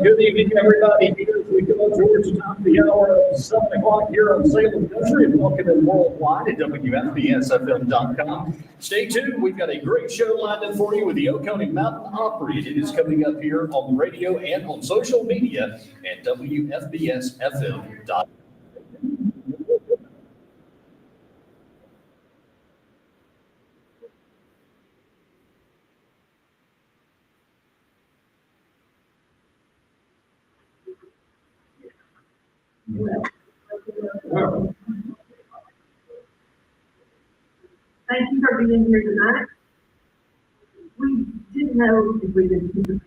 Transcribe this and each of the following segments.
Good evening, everybody. Here as we go towards the top of the hour of 7 o'clock here on Salem Country and welcome in worldwide at WFBSFM.com. Stay tuned. We've got a great show lined up for you with the Oconee Mountain Opry. It is coming up here on the radio and on social media at WFBSFM.com. Thank you for being here tonight. We didn't know if we didn't.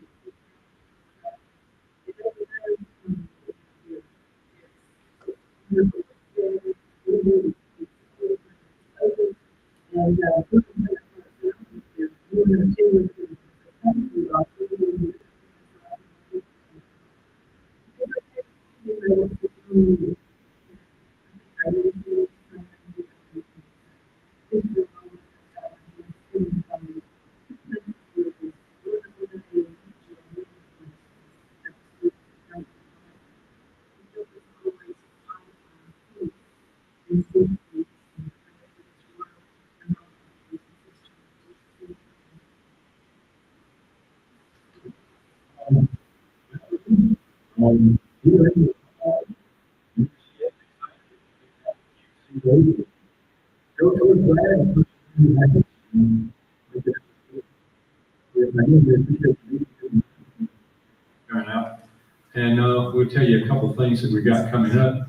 And And we'll tell you a couple of things that we got coming up.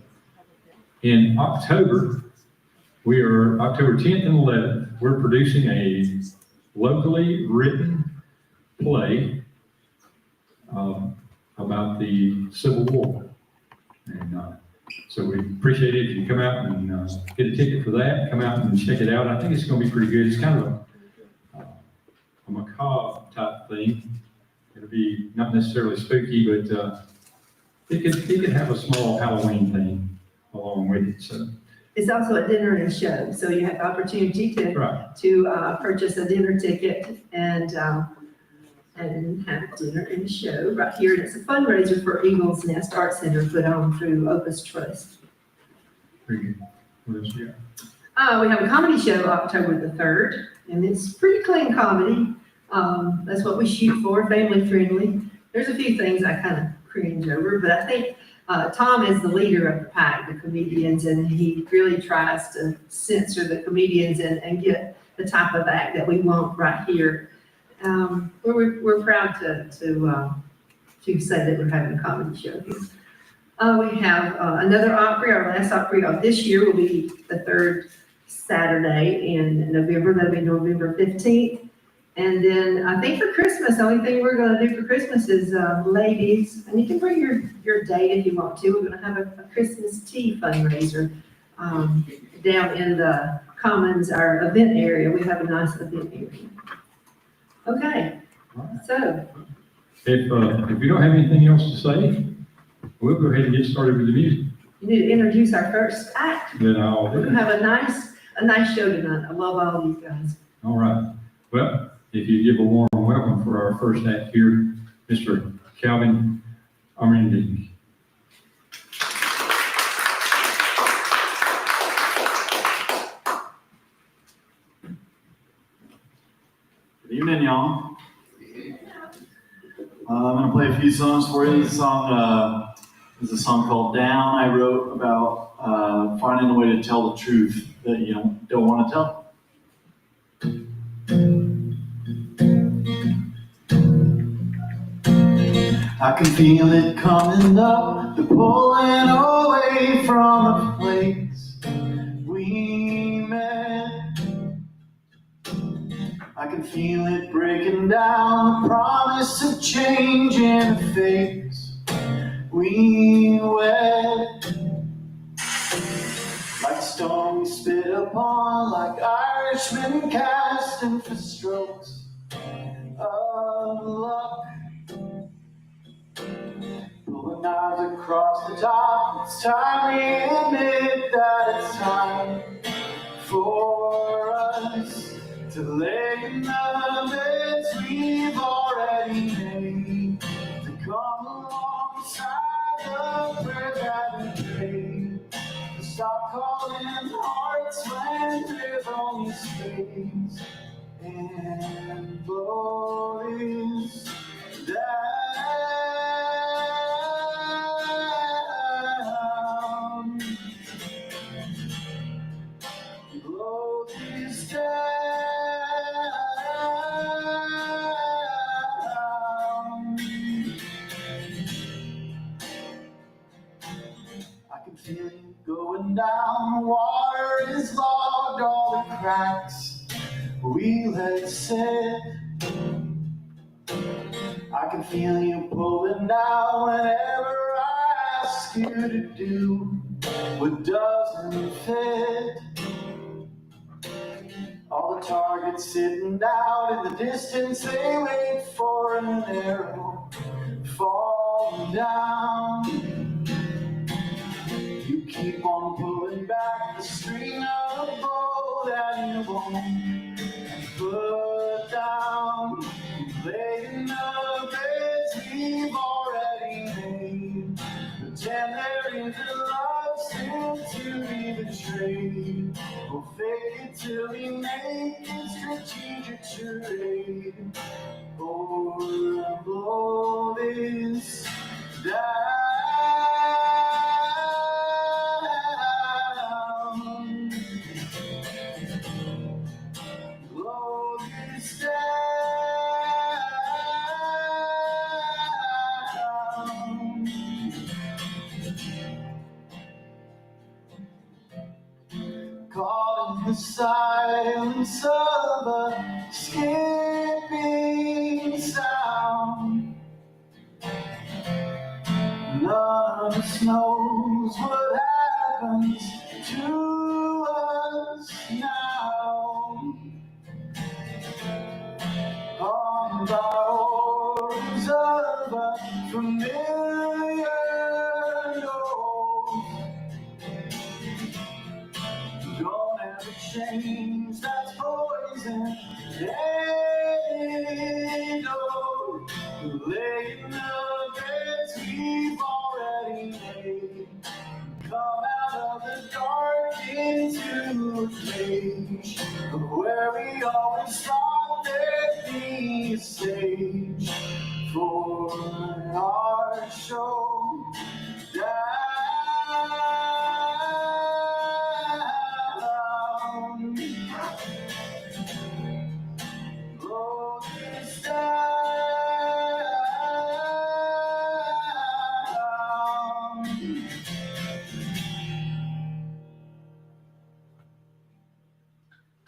In October, we are October 10th and 11th, we're producing a locally written play about the Civil War. And so we appreciate it if you come out and get a ticket for that, come out and check it out. I think it's going to be pretty good. It's kind of a macabre type thing. It'll be not necessarily spooky, but it could have a small Halloween thing along with it. So it's also a dinner and a show, so you have the opportunity to purchase a dinner ticket and have dinner and a show right here. And it's a fundraiser for Eagles Nest Art Center put on through Opus Trust. Pretty good. What else you got? We have a comedy show October the 3rd, and it's pretty clean comedy. That's what we shoot for, family friendly. There's a few things I kind of cringe over, but I think Tom is the leader of the pack, the comedians, and he really tries to censor the comedians and get the type of act that we want right here. We're proud to say that we're having a comedy show here. We have another Opry. Our last Opry of this year will be the 3rd Saturday in November. That'll be November 15th. And then I think for Christmas, the only thing we're going to do for Christmas is ladies, and you can bring your date if you want to. We're going to have a Christmas tea fundraiser down in the Commons, our event area. We have a nice event area. Okay, so. If you don't have anything else to say, we'll go ahead and get started with the music. You need to introduce our first act. Then I'll We're going to have a nice show tonight. I love all these guys. All right. Well, if you give a warm welcome for our first act here, Mr. Calvin Armending. Good evening, y'all. I'm going to play a few songs for you. This song is a song called Down. I wrote about finding a way to tell the truth that you don't want to tell. I can feel it coming up, the pulling away from the place we met. I can feel it breaking down, the promise of change in the face we wed. Like a storm we spit upon, like Irishmen casting for strokes of luck. Pulling out the top, it's time we admit that it's time for us to lay in the beds we've already made, to come alongside the prayer that we prayed, to stop calling hearts when there's only space and bodies down. Blow this down. I can feel you going down. Water is logged all the cracks we let sit. I can feel you pulling down whenever I ask you to do what doesn't fit. All the targets sitting out in the distance, they wait for an arrow falling down. You keep on pulling back the string of a bow that you won't put down. Lay in the beds we've already made, pretend there isn't love still to be betrayed. We'll fake it till we make it strategic charade, or blow this down. Blow this down. Caught in the silence of a skipping sound. None of us knows what happens to us now. Haunted by horrors of a familiar note. Don't ever change, that's poison. Hey, no, lay in the beds we've already made. Come out of the dark into a cage where we always thought there'd be a stage for our show. Down. Blow this down.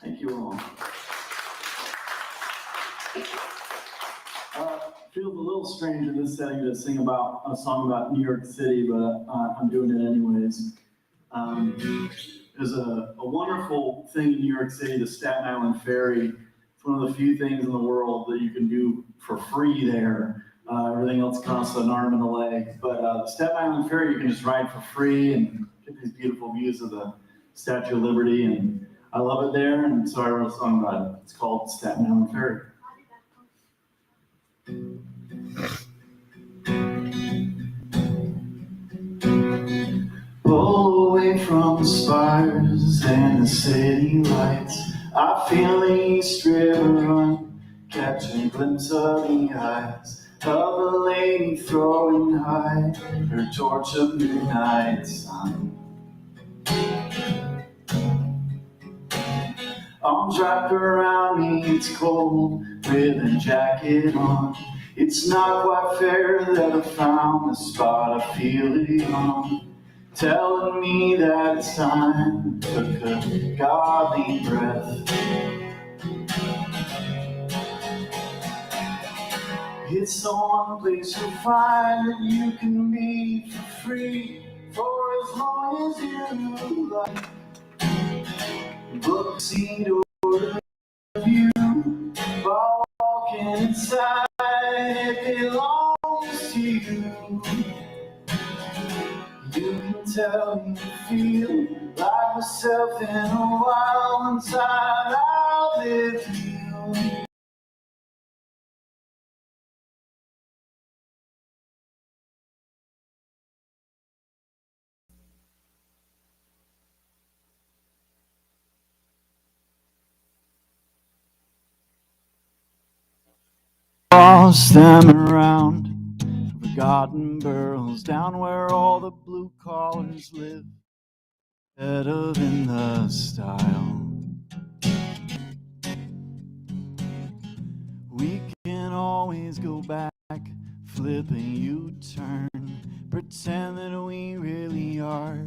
Thank you all. Feels a little strange in this setting to sing about a song about New York City, but I'm doing it anyways. There's a wonderful thing in New York City, the Staten Island Ferry. It's one of the few things in the world that you can do for free there. Everything else costs an arm and a leg. But the Staten Island Ferry, you can just ride for free and get these beautiful views of the Statue of Liberty. And I love it there, and so I wrote a song about it. It's called Staten Island Ferry. Pull away from the spires and the city lights. I feel the East River run, catching a glimpse of the eyes of a lady throwing high her torch of midnight sun. Arms wrapped around me, it's cold with a jacket on. It's not quite fair that I found the spot I feel it on, telling me that it's time. Took a godly breath. It's the one place you'll find that you can be for free for as long as you like. Book seat order view, while walking inside, it belongs to you. tell me to feel like myself in a while once I've outlived you. Lost them around forgotten burrows down where all the blue collars live, better than the style. We can always go back, flip a U-turn, pretend that we really are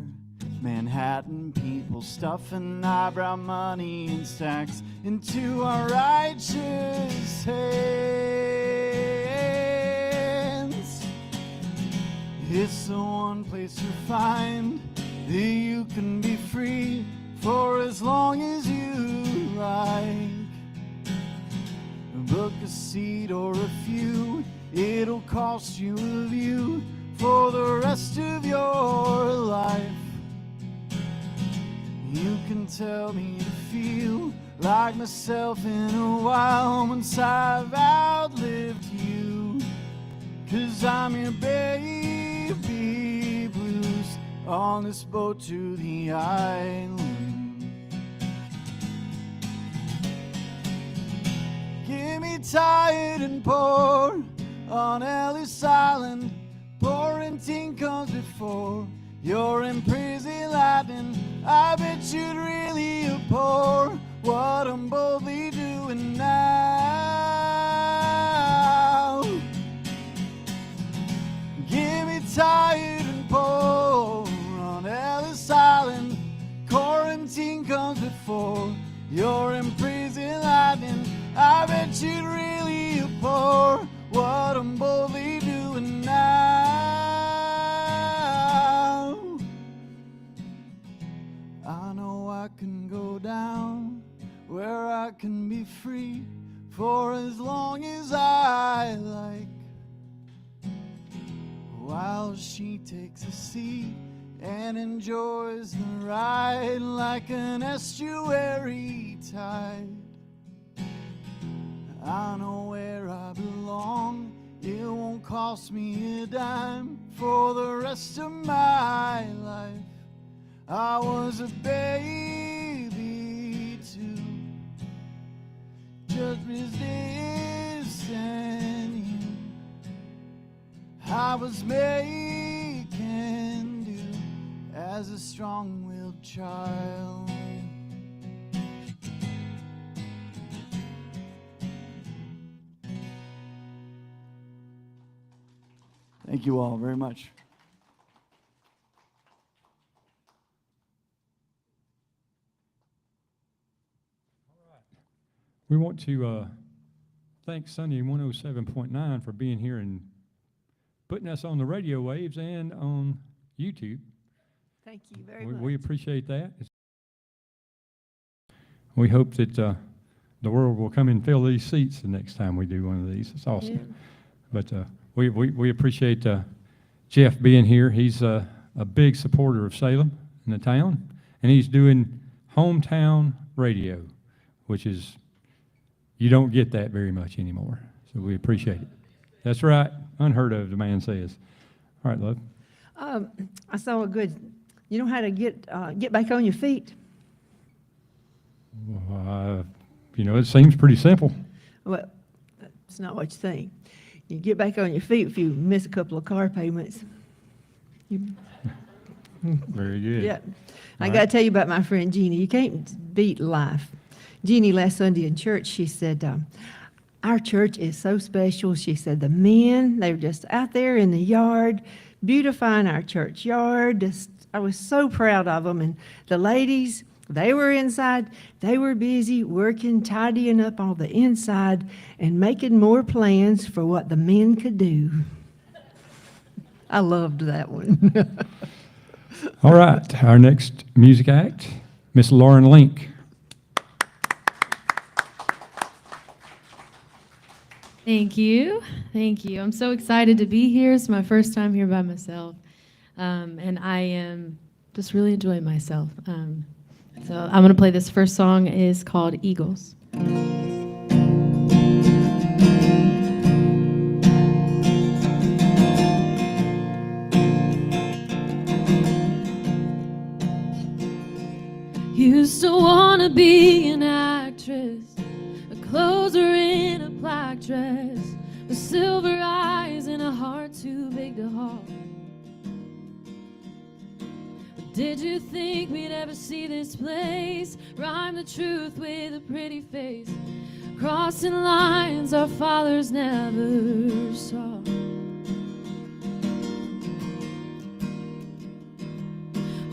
Manhattan people, stuffing eyebrow money and stacks into our righteous hands. It's the one place to find that you can be free for as long as you like. Book a seat or a few, it'll cost you a view for the rest of your life. You can tell me to feel like myself in a while once I've outlived you, 'cause I'm your baby blues on this boat to the island. Get me tired and poor on Ellis Island, pouring tin comes before you're in prison lightning. I bet you'd really abhor what I'm boldly doing now. Get me tired and poor on Ellis Island, quarantine comes before you're in prison lightning. I bet you'd really abhor what I'm boldly doing now. I know I can go down where I can be free for as long as I like, while she takes a seat and enjoys the ride like an estuary tide. I know where I belong, it won't cost me a dime for the rest of my life. I was a baby too, just resisting you. I was making do as a strong-willed child. Thank you all very much. We want to thank Sunny 107.9 for being here and putting us on the radio waves and on YouTube. Thank you very much. We appreciate that. We hope that the world will come and fill these seats the next time we do one of these. It's awesome. Yeah. But we appreciate Jeff being here. He's a big supporter of Salem and the town, and he's doing hometown radio, which is, you don't get that very much anymore. So we appreciate it. That's right. Unheard of, the man says. All right, love. I saw a good, you know how to get back on your feet? It seems pretty simple. Well, that's not what you think. You get back on your feet if you miss a couple of car payments. Very good. Yeah. I got to tell you about my friend Jeannie. You can't beat life. Jeannie, last Sunday in church, she said, our church is so special. She said the men, they were just out there in the yard, beautifying our church yard. I was so proud of them. And the ladies, they were inside. They were busy working, tidying up all the inside and making more plans for what the men could do. I loved that one. All right, our next music act, Miss Lauren Link. Thank you. Thank you. I'm so excited to be here. It's my first time here by myself. and I am just really enjoying myself. So I'm going to play this first song. Is called Eagles. Used to want to be an actress, a closer in a black dress, with silver eyes and a heart too big to hold. Did you think we'd ever see this place? Rhyme the truth with a pretty face, crossing lines our fathers never saw.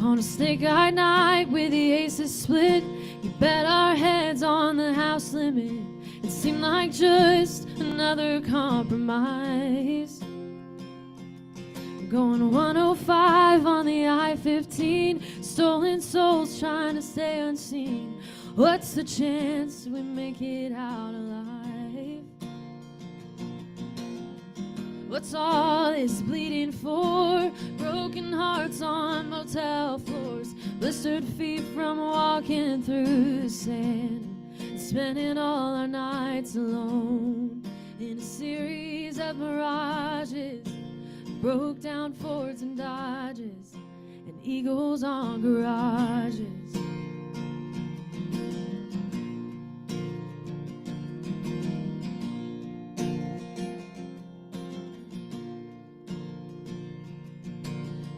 On a snake-eyed night with the aces split, you bet our heads on the house limit. It seemed like just another compromise. Going 105 on the I-15, stolen souls trying to stay unseen. What's the chance we make it out alive? What's all this bleeding for? Broken hearts on motel floors, blistered feet from walking through the sand, spending all our nights alone in a series of mirages, broke down Fords and Dodges, and Eagles on garages.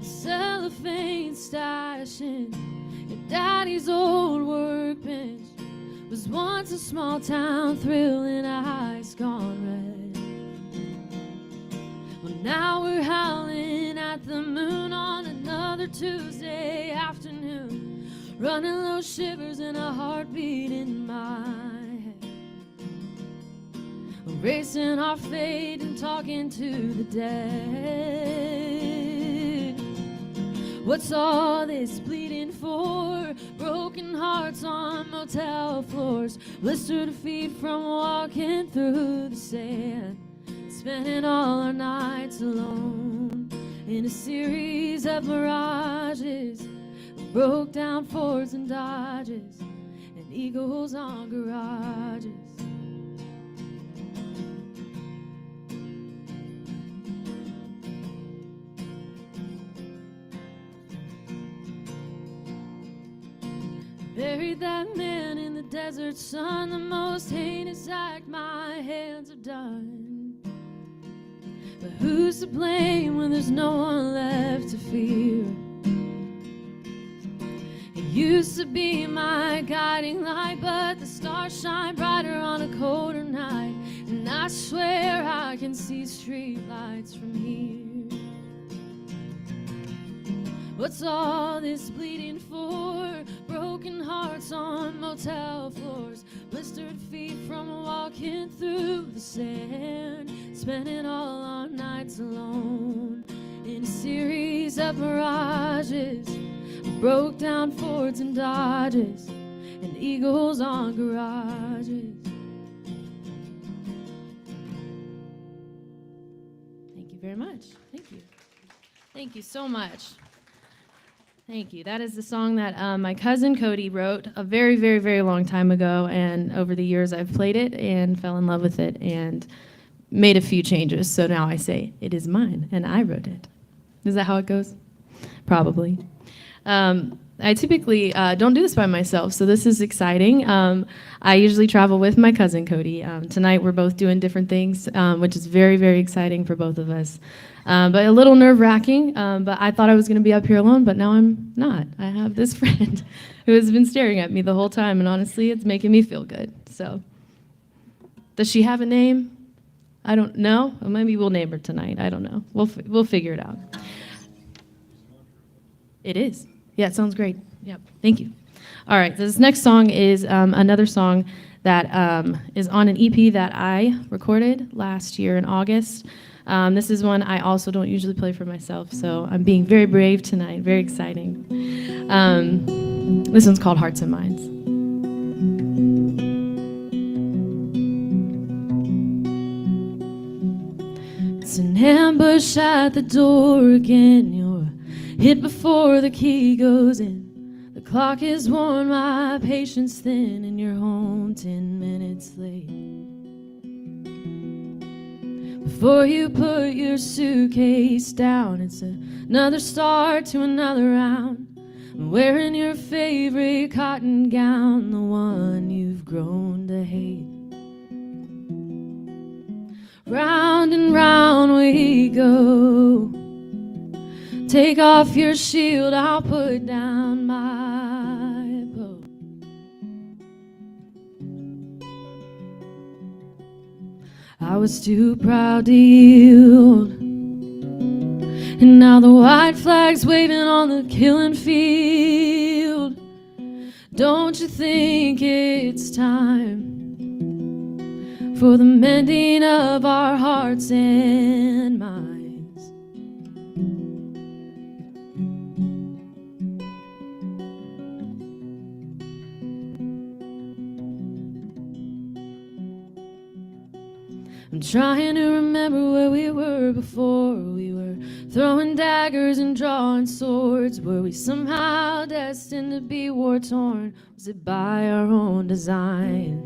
Cellophane stashing your daddy's old workbench was once a small town thrill in a house gone red. Well, now we're howling at the moon on another Tuesday afternoon, running low shivers and a heartbeat in my head, erasing our fate and talking to the dead. What's all this bleeding for? Broken hearts on motel floors, blistered feet from walking through the sand, spending all our nights alone in a series of mirages, broke down Fords and Dodges, and Eagles on garages. Buried that man in the desert sun, the most heinous act my hands have done. But who's to blame when there's no one left to fear? It used to be my guiding light, but the stars shine brighter on a colder night, and I swear I can see street lights from here. What's all this bleeding for? Broken hearts on motel floors, blistered feet from walking through the sand, spending all our nights alone in a series of mirages, broke down Fords and Dodges, and Eagles on garages. Thank you very much. Thank you. Thank you so much. Thank you. That is the song that my cousin Cody wrote a very, very, very long time ago, and over the years I've played it and fell in love with it and made a few changes. So now I say, it is mine, and I wrote it. Is that how it goes? Probably. I typically don't do this by myself, so this is exciting. I usually travel with my cousin Cody. Tonight we're both doing different things, which is very, very exciting for both of us. But a little nerve-wracking, but I thought I was going to be up here alone, but now I'm not. I have this friend who has been staring at me the whole time, and honestly, it's making me feel good. So, does she have a name? I don't know. Well, maybe we'll name her tonight. I don't know. We'll figure it out. It is. Yeah, it sounds great. Yep. Thank you. All right. So this next song is another song that is on an EP that I recorded last year in August. This is one I also don't usually play for myself, so I'm being very brave tonight, very exciting. This one's called Hearts and Minds. It's an ambush at the door again, you're hit before the key goes in. The clock is worn, my patience thin, and you're home 10 minutes late. Before you put your suitcase down, it's another start to another round. Wearing your favorite cotton gown, the one you've grown to hate. Round and round we go. Take off your shield, I'll put down my bow. I was too proud to yield, and now the white flag's waving on the killing field. Don't you think it's time for the mending of our hearts and minds? I'm trying to remember where we were before we were throwing daggers and drawing swords. Were we somehow destined to be war-torn? Was it by our own design?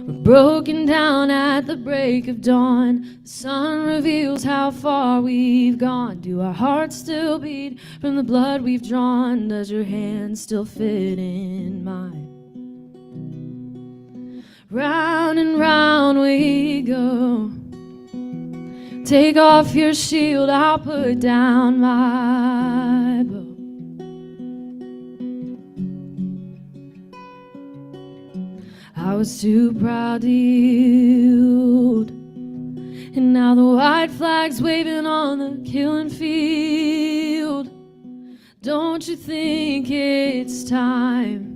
We're broken down at the break of dawn. The sun reveals how far we've gone. Do our hearts still beat from the blood we've drawn? Does your hand still fit in mine? Round and round we go. Take off your shield, I'll put down my bow. I was too proud to yield, and now the white flag's waving on the killing field. Don't you think it's time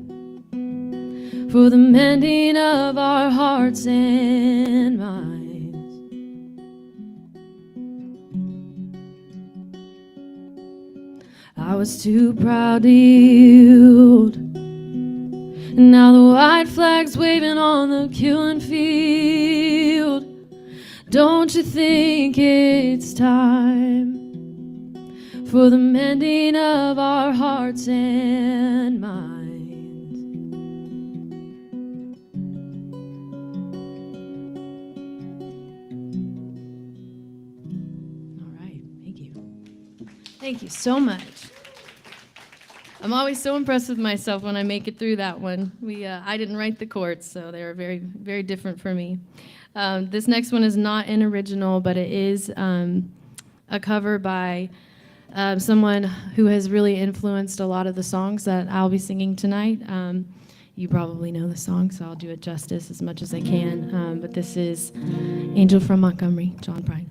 for the mending of our hearts and minds? I was too proud to yield, and now the white flag's waving on the killing field. Don't you think it's time for the mending of our hearts and minds? Thank you so much. I'm always so impressed with myself when I make it through that one. I didn't write the chords, so they were very, very different for me. This next one is not an original, but it is a cover by someone who has really influenced a lot of the songs that I'll be singing tonight. You probably know the song, so I'll do it justice as much as I can. But this is Angel from Montgomery, John Prine.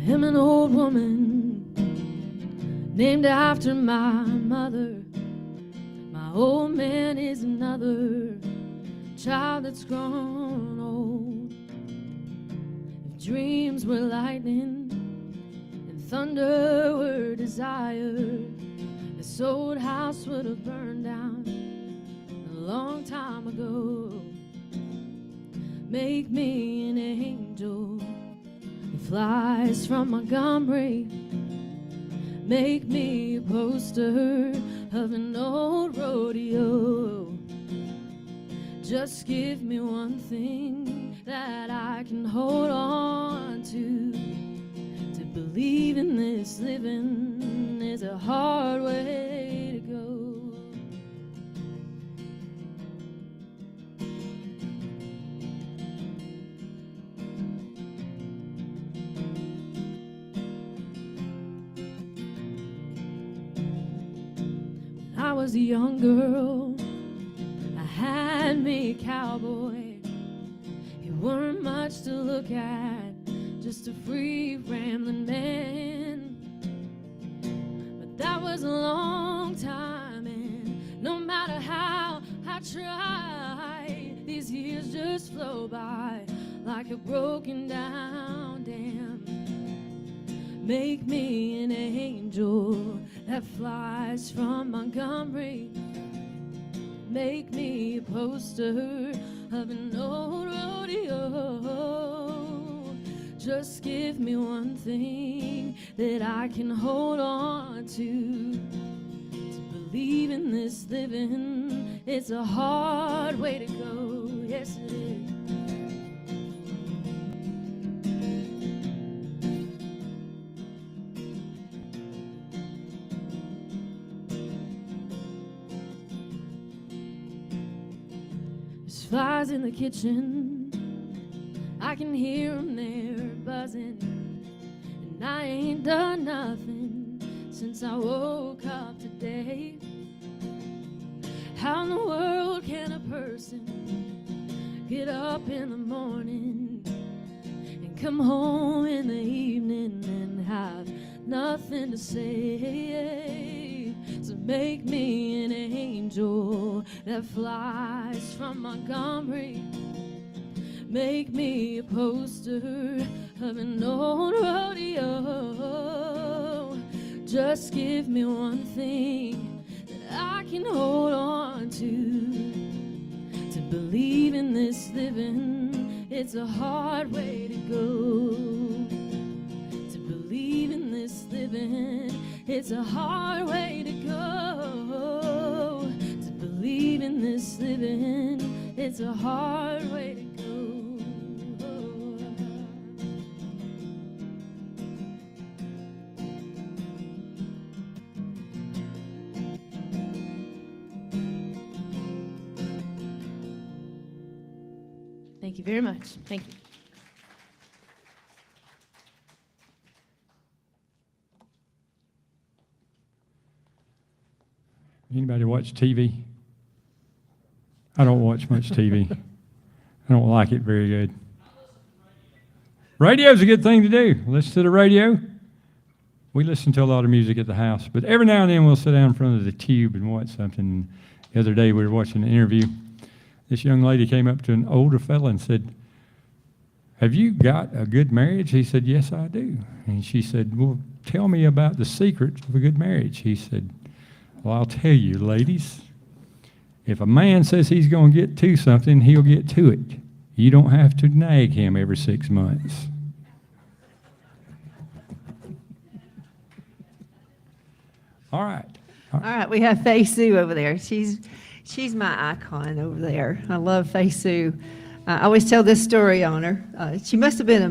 I'm an old woman named after my mother. My old man is another child that's grown old. If dreams were lightning and thunder were desire, this old house would have burned down a long time ago. Make me an angel that flies from Montgomery. Make me a poster of an old rodeo. Just give me one thing that I can hold on to. To believe in this living is a hard way to go. I was a young girl, I had me a cowboy. He weren't much to look at, just a free rambling man. But that was a long time, and no matter how I try, these years just flow by like a broken down dam. Make me an angel that flies from Montgomery. Make me a poster of an old rodeo. Just give me one thing that I can hold on to believe in this living. It's a hard way to go. Yes, it is. There's flies in the kitchen, I can hear them there buzzing, and I ain't done nothing since I woke up today. How in the world can a person get up in the morning and come home in the evening and have nothing to say? So make me an angel that flies from Montgomery. Make me a poster of an old rodeo. Just give me one thing that I can hold on to believe in this living. It's a hard way to go. To believe in this living, it's a hard way to go. To believe in this living, it's a hard way to go. Thank you very much. Thank you. Anybody watch TV? I don't watch much TV. I don't like it very good. Radio's a good thing to do. Listen to the radio. We listen to a lot of music at the house, but every now and then we'll sit down in front of the tube and watch something. The other day we were watching an interview. This young lady came up to an older fella and said, "Have you got a good marriage?" He said, "Yes, I do." And she said, "Well, tell me about the secret of a good marriage." He said, "Well, I'll tell you, ladies. If a man says he's going to get to something, he'll get to it. You don't have to nag him every 6 months." All right. All right, we have Fayssoux over there. She's my icon over there. I love Fayssoux. I always tell this story on her. She must have been a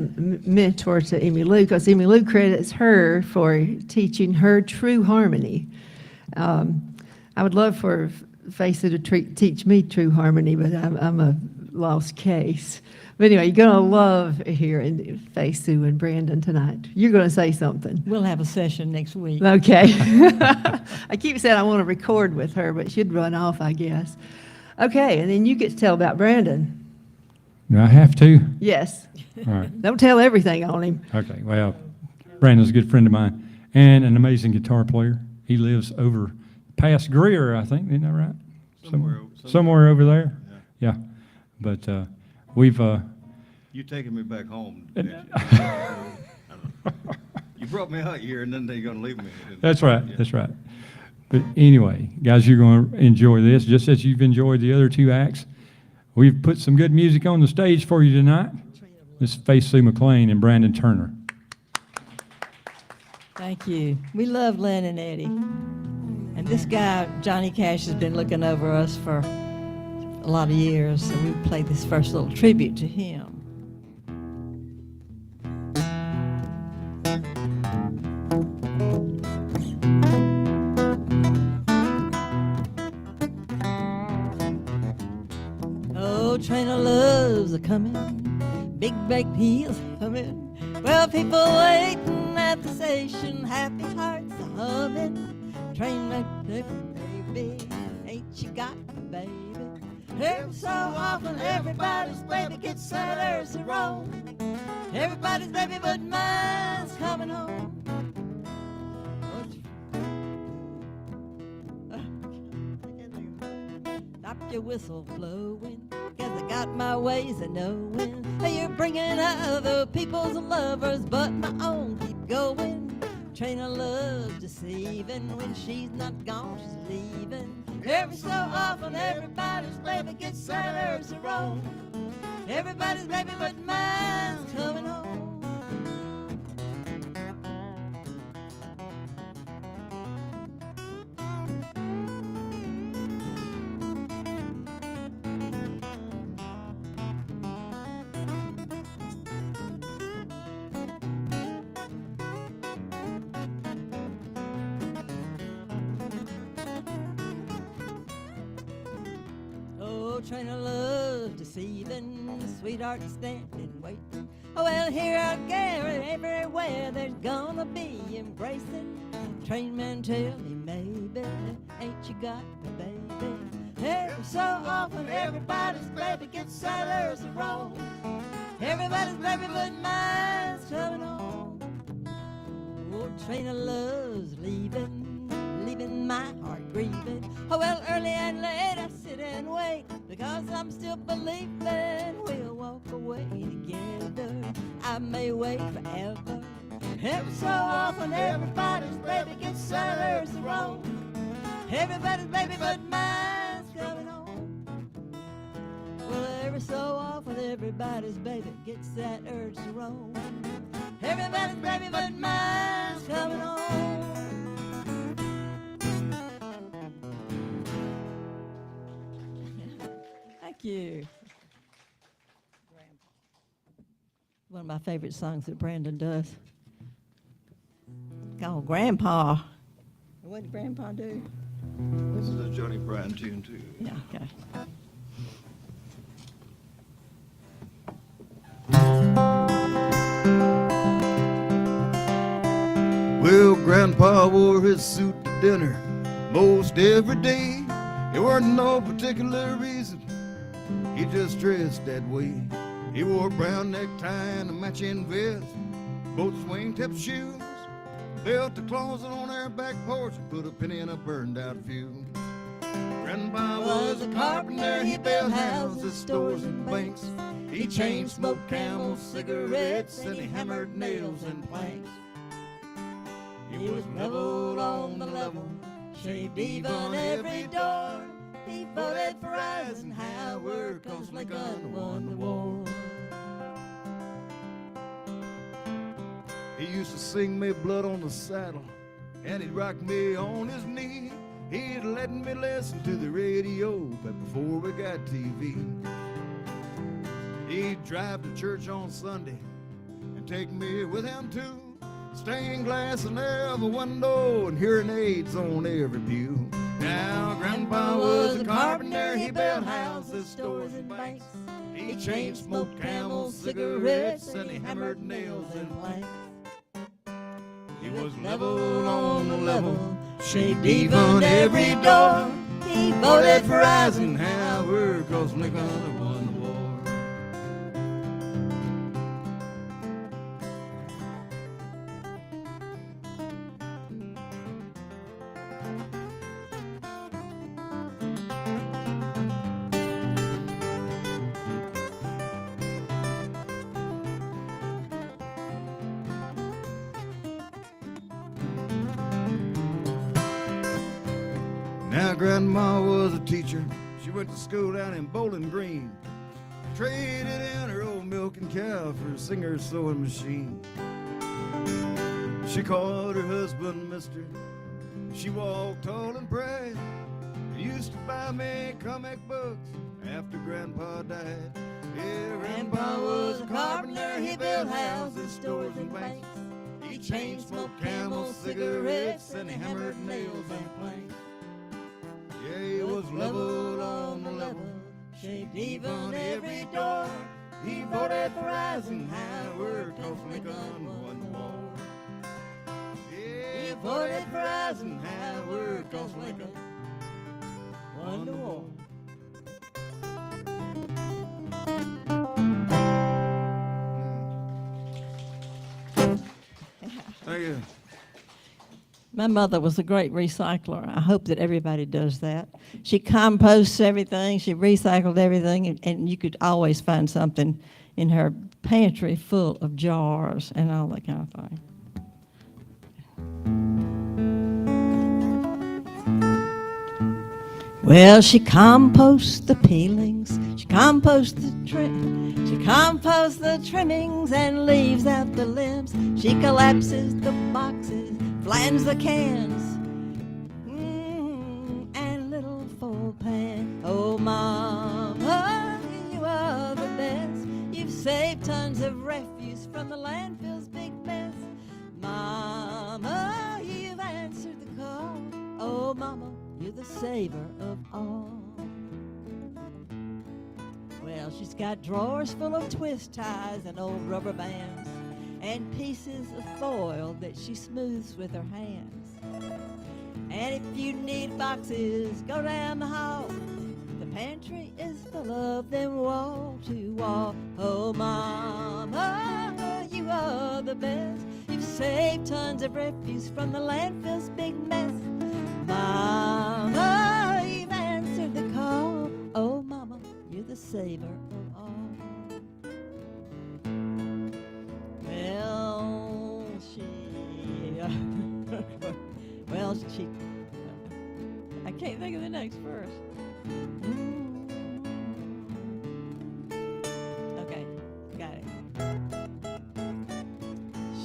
mentor to Emmylou, because Emmylou credits her for teaching her true harmony. I would love for Fayssoux to teach me true harmony, but I'm a lost case. But anyway, you're going to love hearing Fayssoux and Brandon tonight. You're going to say something. We'll have a session next week. Okay. I keep saying I want to record with her, but she'd run off, I guess. Okay, and then you get to tell about Brandon. Do I have to? Yes. All right. Don't tell everything on him. Okay, well, Brandon's a good friend of mine and an amazing guitar player. He lives over past Greer, I think. Isn't that right? Somewhere over there. Yeah. But we've... You taking me back home. You brought me out here, and then they're going to leave me. That's right. Yeah. That's right. But anyway, guys, you're going to enjoy this just as you've enjoyed the other two acts. We've put some good music on the stage for you tonight. This is Fayssoux McLean and Brandon Turner. Thank you. We love Len and Eddie. And this guy, Johnny Cash, has been looking over us for a lot of years, so we played this first little tribute to him. Oh, train of love's a-coming, big baked heels humming. Well, people waiting at the station, happy hearts a-humming. Train wreck, baby, ain't you got a baby? Every so often, everybody's baby gets settlers to roll. Everybody's baby but mine's coming home. Stop your whistle blowing, 'cause I got my ways of knowing. Hey, you're bringing other people's lovers, but my own keep going. train of love deceiving. When she's not gone, she's leaving. Every so often, everybody's baby gets settlers to roam. Everybody's baby but mine's coming home. Oh, train of love deceiving, sweetheart standing waiting. Oh, well, here I go, everywhere there's gonna be embracing. Train man tell me maybe, ain't you got me, baby? Every so often everybody's baby gets settlers to roll. Everybody's baby but mine's coming home. Oh, train of love's leaving, leaving my heart grieving. Oh, well, early and late I sit and wait, because I'm still believing we'll walk away together. I may wait forever. Every so often everybody's baby gets settlers to roll. Everybody's baby but mine's coming home. Well, every so often everybody's baby gets that urge to roll. Everybody's baby but mine's coming home. Thank you. One of my favorite songs that Brandon does. Called Grandpa. What did Grandpa do? This is a Johnny Bryan tune too. Yeah, okay. Well, Grandpa wore his suit to dinner most every day. There wasn't no particular reason, he just dressed that way. He wore a brown necktie and a matching vest, both swing-tip shoes, built a closet on their back porch and put a penny in a burned-out fuse. Grandpa was a carpenter, he built houses, stores, and banks. He chain smoked Camel cigarettes and he hammered nails and planks. He was level on the level, shaved even every door. He voted for Eisenhower 'cause Lincoln won the war. He used to sing me blood on the saddle, and he'd rock me on his knee. He'd let me listen to the radio back before we got TV. He'd drive to church on Sunday and take me with him too. Stained glass in every window and hearing aids on every pew. Now Grandpa was a carpenter, he built houses, stores, and banks. He chain smoked Camel cigarettes and he hammered nails and planks. He was level on the level, shaved even every door. He voted for Eisenhower 'cause Lincoln won the war. Now Grandma was a teacher. She went to school down in Bowling Green. Traded in her old milking cow for a singer-sewing machine. She called her husband Mister. She walked tall and proud. He used to buy me comic books after Grandpa died. Yeah, Grandpa was a carpenter. He built houses, stores, and banks. He chain smoked Camel cigarettes and he hammered nails and planks. Yeah, he was level on the level, shaved even every door. He voted for Eisenhower 'cause Lincoln won the war. Yeah, he voted for Eisenhower 'cause Lincoln won the war. Thank you. My mother was a great recycler. I hope that everybody does that. She composts everything, she recycled everything, and you could always find something in her pantry full of jars and all that kind of thing. Well, she composts the peelings, she composts the trimmings and leaves out the limbs. She collapses the boxes, flans the cans, and little full pan. Oh, Mama, you are the best. You've saved tons of refuse from the landfill's big mess. Mama, you've answered the call. Oh, Mama, you're the saver of all. Well, she's got drawers full of twist ties and old rubber bands and pieces of foil that she smooths with her hands. And if you need boxes, go down the hall. The pantry is full of them wall to wall. Oh, Mama, you are the best. You've saved tons of refuse from the landfill's big mess. Mama, you've answered the call. Oh, Mama, you're the saver of all. Well, she I can't think of the next verse. Okay, got it.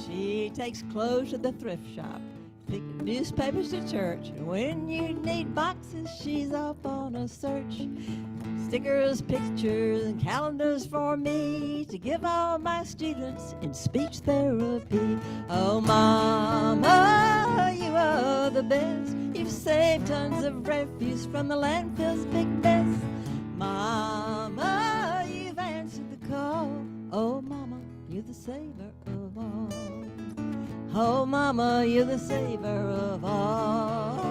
She takes clothes to the thrift shop, take newspapers to church, and when you need boxes, she's off on a search. Stickers, pictures, and calendars for me to give all my students in speech therapy. Oh, Mama, you are the best. You've saved tons of refuse from the landfill's big mess. Mama, you've answered the call. Oh, Mama, you're the saver of all. Oh, Mama, you're the saver of all.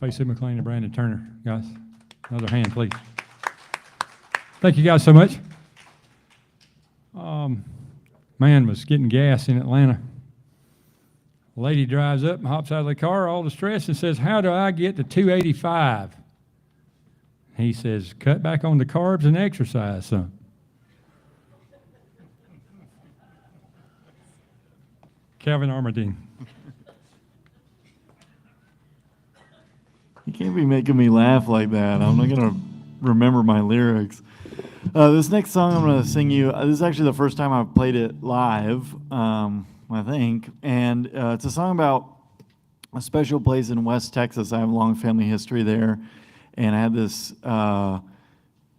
Fayssoux, McLean, and Brandon Turner, guys. Another hand, please. Thank you guys so much. Man was getting gas in Atlanta. A lady drives up and hops out of the car, all distressed, and says, "How do I get to 285? He says, "Cut back on the carbs and exercise some." Calvin Armending. You can't be making me laugh like that. I'm not going to remember my lyrics. This next song I'm going to sing you, this is actually the first time I've played it live, I think. And it's a song about a special place in West Texas. I have a long family history there. And I had this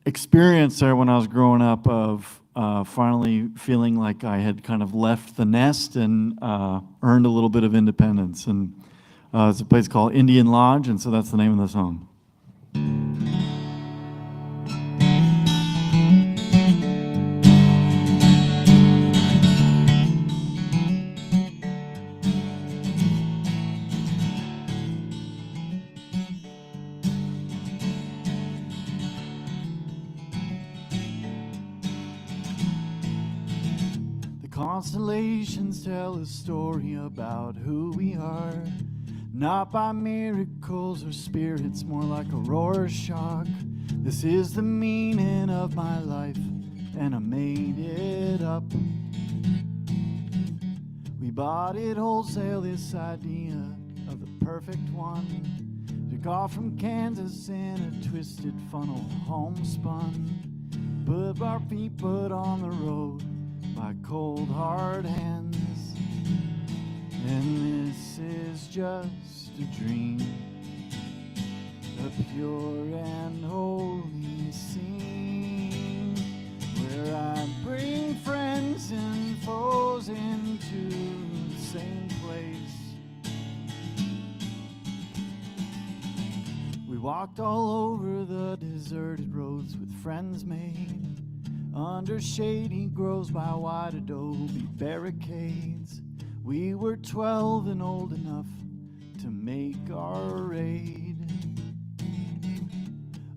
experience there when I was growing up of finally feeling like I had kind of left the nest and earned a little bit of independence. And it's a place called Indian Lodge, and so that's the name of the song. The constellations tell a story about who we are. Not by miracles or spirits, more like a Rorschach. This is the meaning of my life, and I made it up. We bought it wholesale, this idea of the perfect one. Took off from Kansas in a twisted funnel, homespun. Put our feet put on the road by cold hard hands. And this is just a dream, a pure and holy scene, where I bring friends and foes into the same place. We walked all over the deserted roads with friends made, under shady groves by white adobe barricades. We were 12 and old enough to make our raid,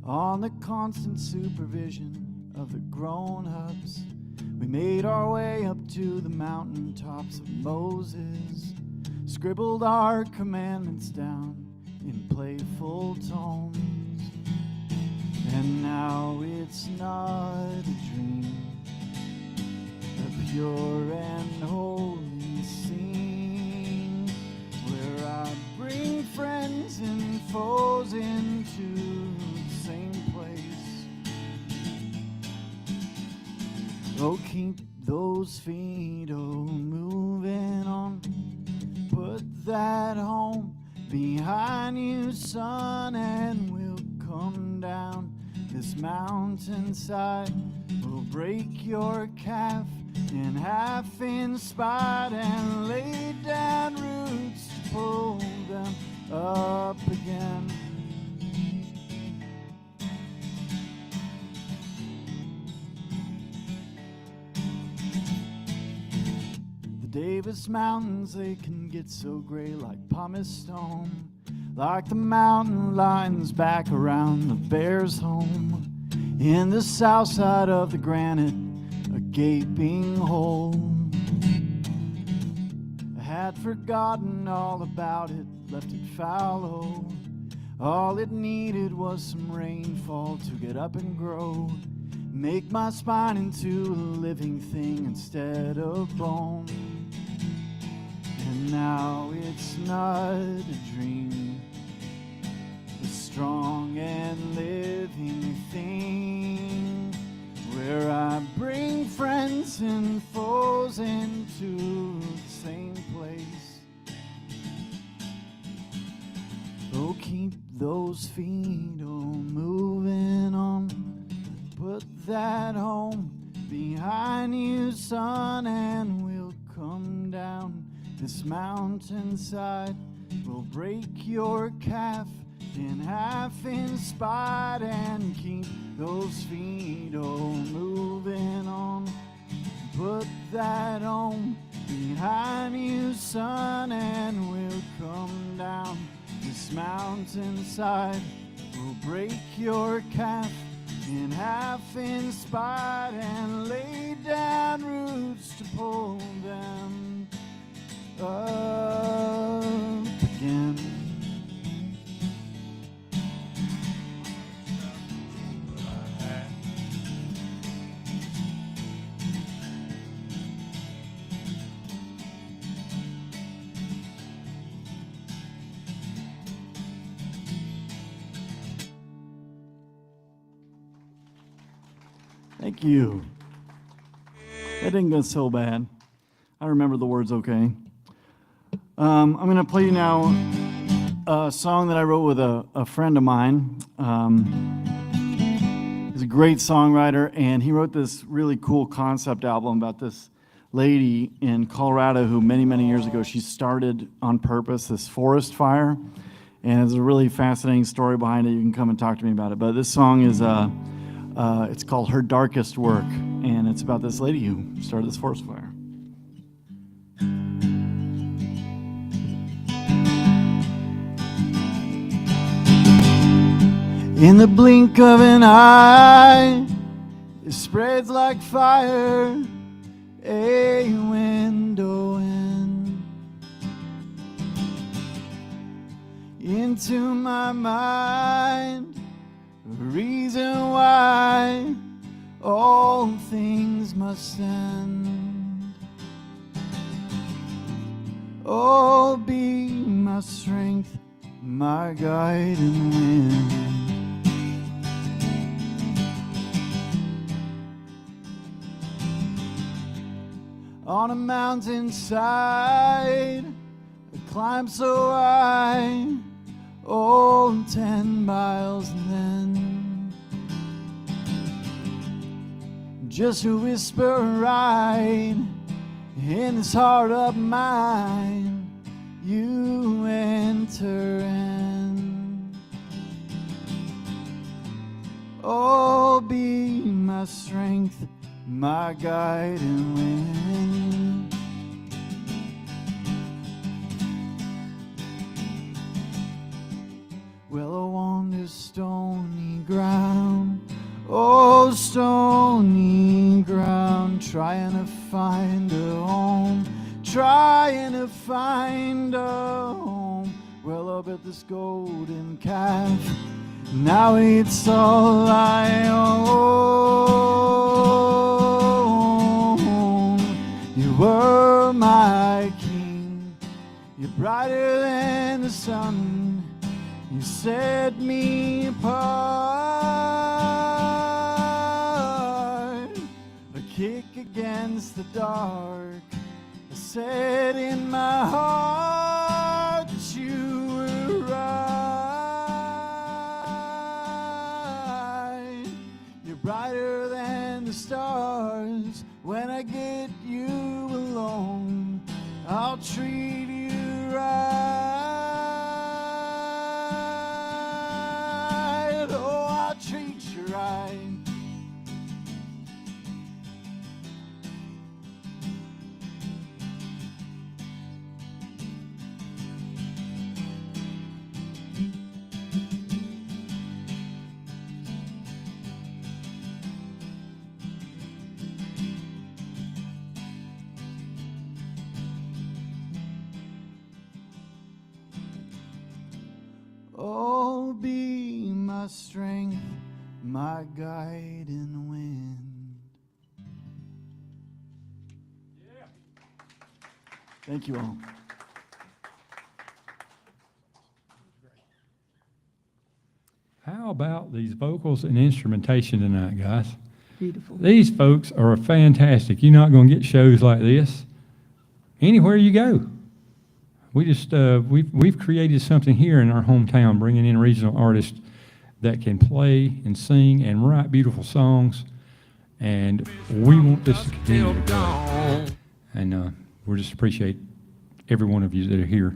on the constant supervision of the grown-ups. We made our way up to the mountaintops of Moses, scribbled our commandments down in playful tones. And now it's not a dream, a pure and holy scene, where I bring friends and foes into the same place. Oh, keep those feet, oh, moving on. Put that home behind you, son, and we'll come down this mountainside. We'll break your calf in half in spite and lay down roots to pull them up again. Davis Mountains, they can get so gray like pumice stone, like the mountain lions back around the bear's home. In the south side of the granite, a gaping hole. I had forgotten all about it, left it fallow. All it needed was some rainfall to get up and grow, make my spine into a living thing instead of bone. And now it's not a dream, a strong and living thing, where I bring friends and foes into the same place. Oh, keep those feet, oh, moving on. Put that home behind you, son, and we'll come down this mountainside. We'll break your calf in half in spite and keep those feet, oh, moving on. Put that home behind you, son, and we'll come down this mountainside. We'll break your calf in half in spite and lay down roots to pull them up again. Thank you. That didn't go so bad. I remember the words okay. I'm going to play you now a song that I wrote with a friend of mine. He's a great songwriter, and he wrote this really cool concept album about this lady in Colorado who many, many years ago, she started on purpose this forest fire. And there's a really fascinating story behind it. You can come and talk to me about it. But this song is, it's called Her Darkest Work, and it's about this lady who started this forest fire. In the blink of an eye, it spreads like fire, a window in, into my mind, a reason why all things must end. Oh, be my strength, my guiding wind. On a mountainside, I climb so high, oh, 10 miles and then just a whisper right in this heart of mine, you enter in. Oh, be my strength, my guiding wind. Well, I wander stony ground, oh, stony ground, trying to find a home, trying to find a home. Well, I up at this golden calf. Now it's all I own. You were my king. You're brighter than the sun. You set me apart. A kick against the dark. I said in my heart that you were right. You're brighter than the stars. When I get you alone, I'll treat you right. Oh, I'll treat you right. Oh, be my strength, my guiding wind. Thank you all. How about these vocals and instrumentation tonight, guys? Beautiful. These folks are fantastic. You're not going to get shows like this anywhere you go. We just we've created something here in our hometown, bringing in regional artists that can play and sing and write beautiful songs, and we want this to continue. And we just appreciate every one of you that are here.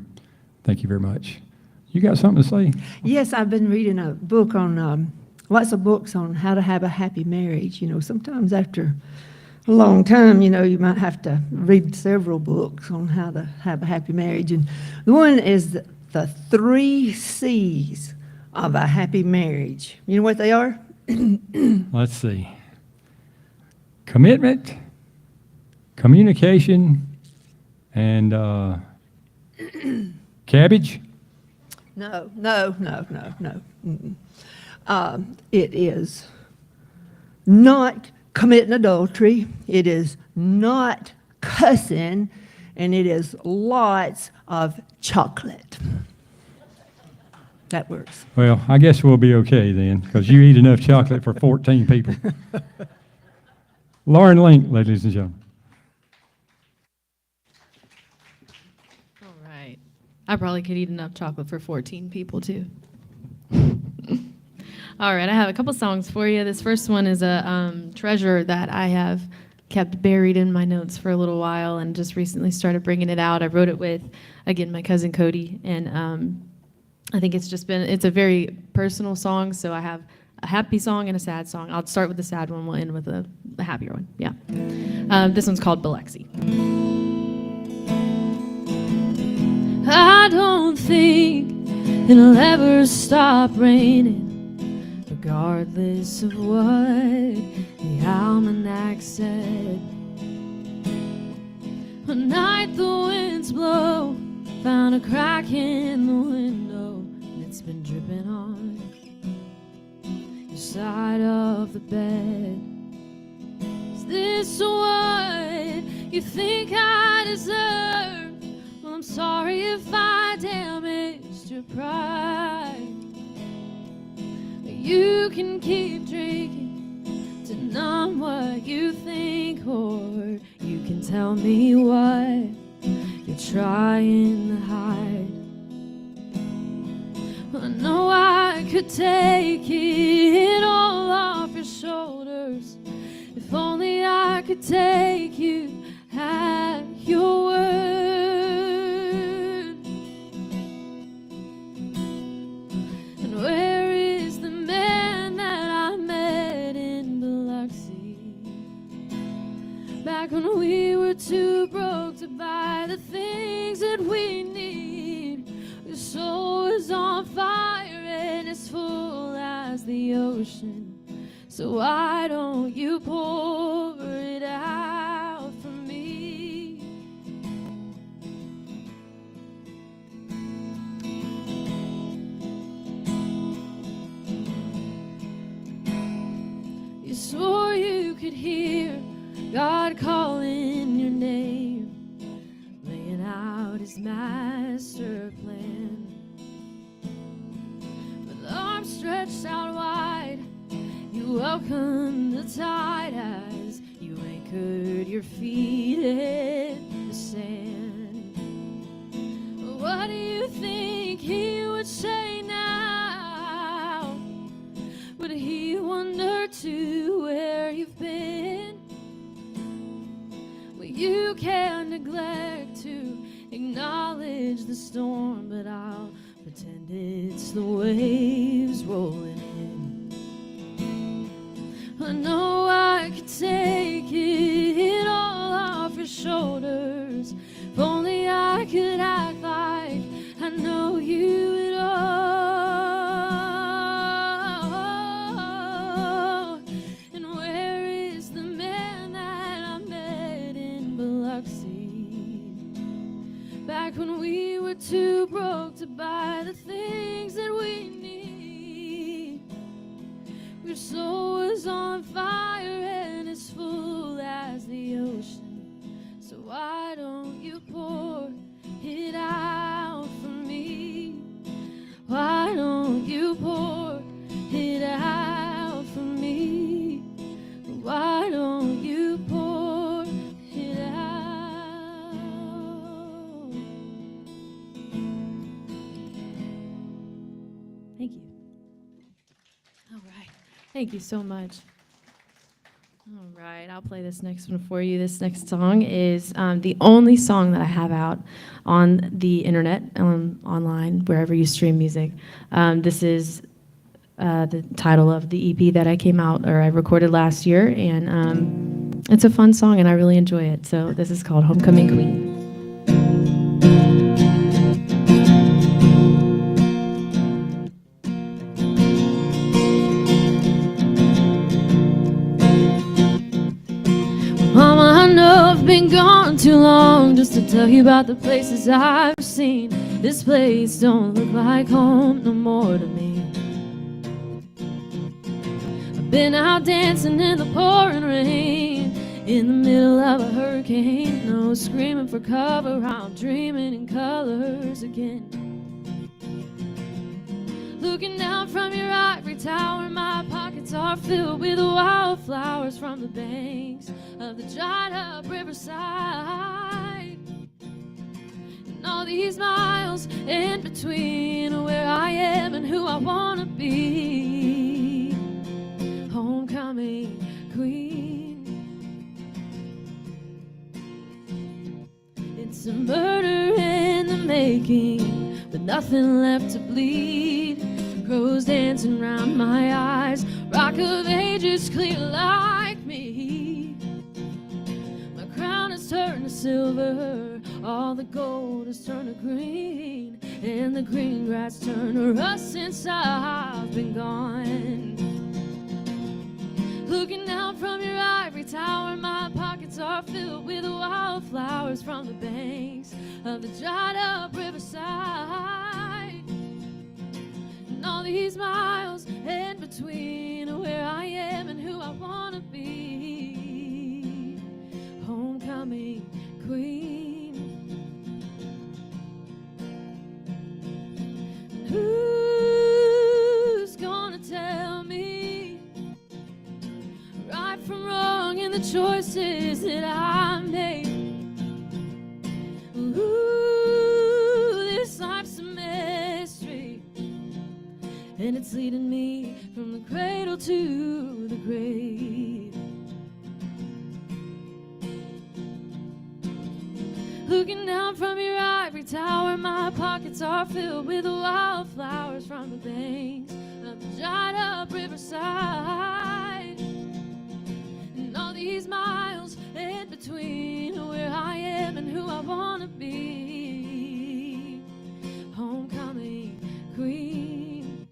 Thank you very much. You got something to say? Yes, I've been reading a book on, lots of books on how to have a happy marriage. You know, sometimes after a long time, you know, you might have to read several books on how to have a happy marriage. And the one is the 3 C's of a happy marriage. You know what they are? Let's see. Commitment, communication, and cabbage. No. It is not committing adultery. It is not cussing, and it is lots of chocolate. That works. Well, I guess we'll be okay then, because you eat enough chocolate for 14 people. Lauren Link, ladies and gentlemen. All right. I probably could eat enough chocolate for 14 people, too. All right, I have a couple songs for you. This first one is a treasure that I have kept buried in my notes for a little while and just recently started bringing it out. I wrote it with, again, my cousin Cody, and I think it's a very personal song, so I have a happy song and a sad song. I'll start with the sad one, we'll end with the happier one, yeah. This one's called Biloxi. I don't think it'll ever stop raining, regardless of what the almanac said. One night the winds blow, found a crack in the window, and it's been dripping on your side of the bed. Is this what you think I deserve? Well, I'm sorry if I damaged your pride. You can keep drinking to numb what you think, or you can tell me what you're trying to hide. I know I could take it all off your shoulders if only I could take you at your word. And where is the man that I met in Biloxi? Back when we were too broke to buy the things that we need. Your soul is on fire and as full as the ocean. So why don't you pour it out for me? hear God calling your name, laying out his master plan. With arms stretched out wide, you welcome the tide as you anchored your feet in the sand. What do you think he would say now? Would he wonder too where you've been? Well, you can't neglect to acknowledge the storm, but I'll pretend it's the waves rolling in. I know I could take it all off your shoulders. If only I could act like I know you at all. And where is the man that I met in Biloxi? Back when we were too broke to buy the things that we need. Your soul was on fire and as full as the ocean. So why don't you pour it out for me? Why don't you pour it out for me? Why don't you pour it out? Thank you. All right. Thank you so much. All right, I'll play this next one for you. This next song is the only song that I have out on the internet, online, wherever you stream music. This is the title of the EP that I recorded last year, and it's a fun song, and I really enjoy it. So this is called Homecoming Queen. Mama, I know I've been gone too long just to tell you about the places I've seen. This place don't look like home no more to me. I've been out dancing in the pouring rain, in the middle of a hurricane. No screaming for cover, I'm dreaming in colors again. Looking down from your ivory tower, my pockets are filled with wildflowers from the banks of the dried up riverside. And all these miles in between where I am and who I want to be. Homecoming queen. It's a murder in the making, with nothing left to bleed. Crows dancing round my eyes, rock of ages clear like me. My crown has turned to silver, all the gold has turned to green, and the green grass turned to rust since I've been gone. Looking down from your ivory tower, my pockets are filled with wildflowers from the banks of the dried up riverside. And all these miles in between where I am and who I want to be. Homecoming queen. And who's gonna tell me right from wrong in the choices that I made? Ooh, this life's a mystery, and it's leading me from the cradle to the grave. Looking down from your ivory tower, my pockets are filled with wildflowers from the banks of the dried up riverside. And all these miles in between where I am and who I want to be. Homecoming queen.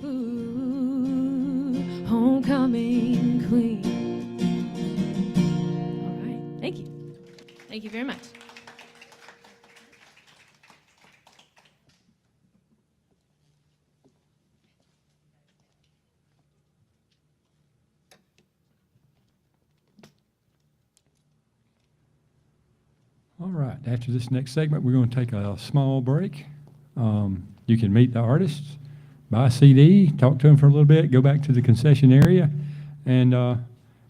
Ooh, homecoming queen. All right, thank you. Thank you very much. All right, after this next segment, we're going to take a small break. You can meet the artists, buy a CD, talk to them for a little bit, go back to the concession area, and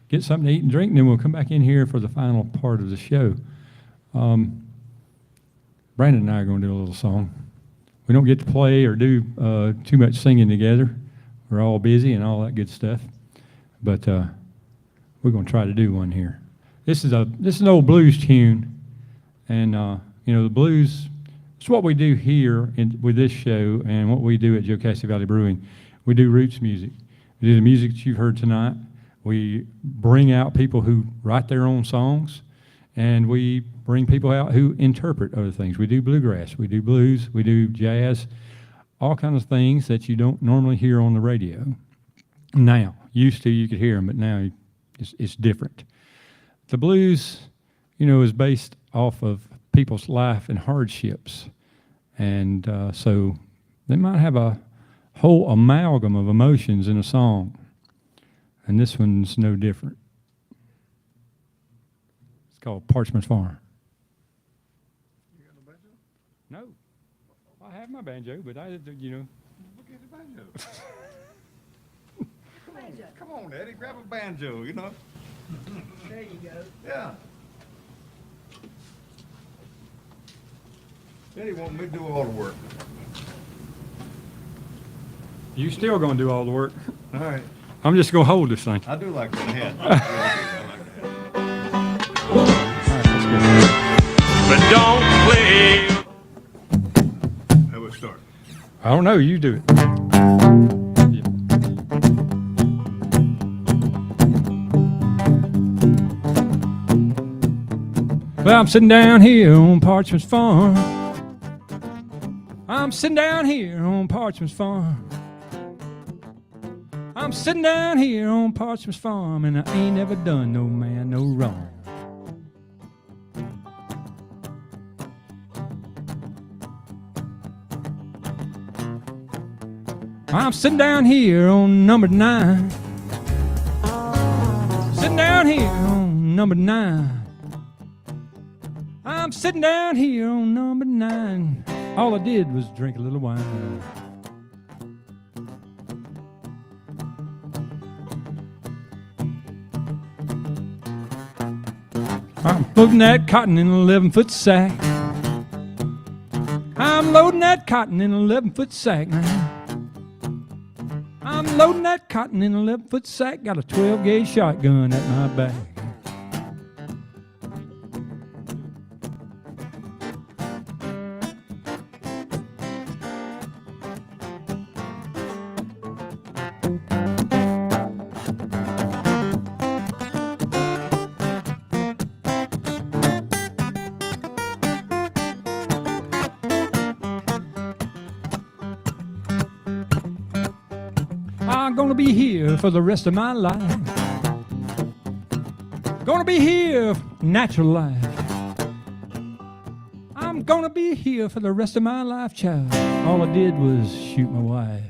get something to eat and drink, and then we'll come back in here for the final part of the show. Brandon and I are going to do a little song. We don't get to play or do too much singing together. We're all busy and all that good stuff, but we're going to try to do one here. This is an old blues tune, and the blues. It's what we do here with this show, and what we do at Jocassee Valley Brewing. We do roots music. We do the music that you've heard tonight. We bring out people who write their own songs, and we bring people out who interpret other things. We do bluegrass, we do blues, we do jazz, all kinds of things that you don't normally hear on the radio. Now, used to you could hear them, but now it's different. The blues, is based off of people's life and hardships, and so they might have a whole amalgam of emotions in a song, and this one's no different. It's called Parchment Farm. You got no banjo? No, I have my banjo, but I. Look at the banjo. Come on, Eddie, grab a banjo, There you go. Yeah. Eddie want me to do all the work. You still gonna do all the work. All right. I'm just gonna hold this thing. I do like that hand. But don't play. How about start? I don't know. You do it. Well, I'm sitting down here on Parchment's farm. I'm sitting down here on Parchment's farm. I'm sitting down here on Parchment's farm, and I ain't ever done no man no wrong. I'm sitting down here on number 9. Sitting down here on number 9. I'm sitting down here on number 9. All I did was drink a little wine. I'm loading that cotton in an 11-foot sack. I'm loading that cotton in an 11-foot sack now. I'm loading that cotton in an 11-foot sack. Got a 12-gauge shotgun at my back. I'm gonna be here for the rest of my life. Gonna be here natural life. I'm gonna be here for the rest of my life, child. All I did was shoot my wife.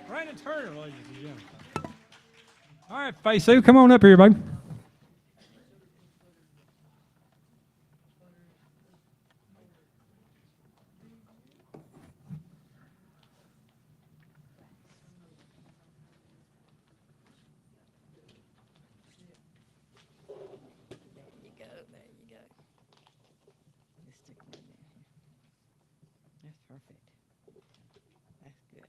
Brandon Turner, ladies and gentlemen. All right, Fayssoux, come on up here, baby. There you go. Just stick one down here. That's perfect. That's good.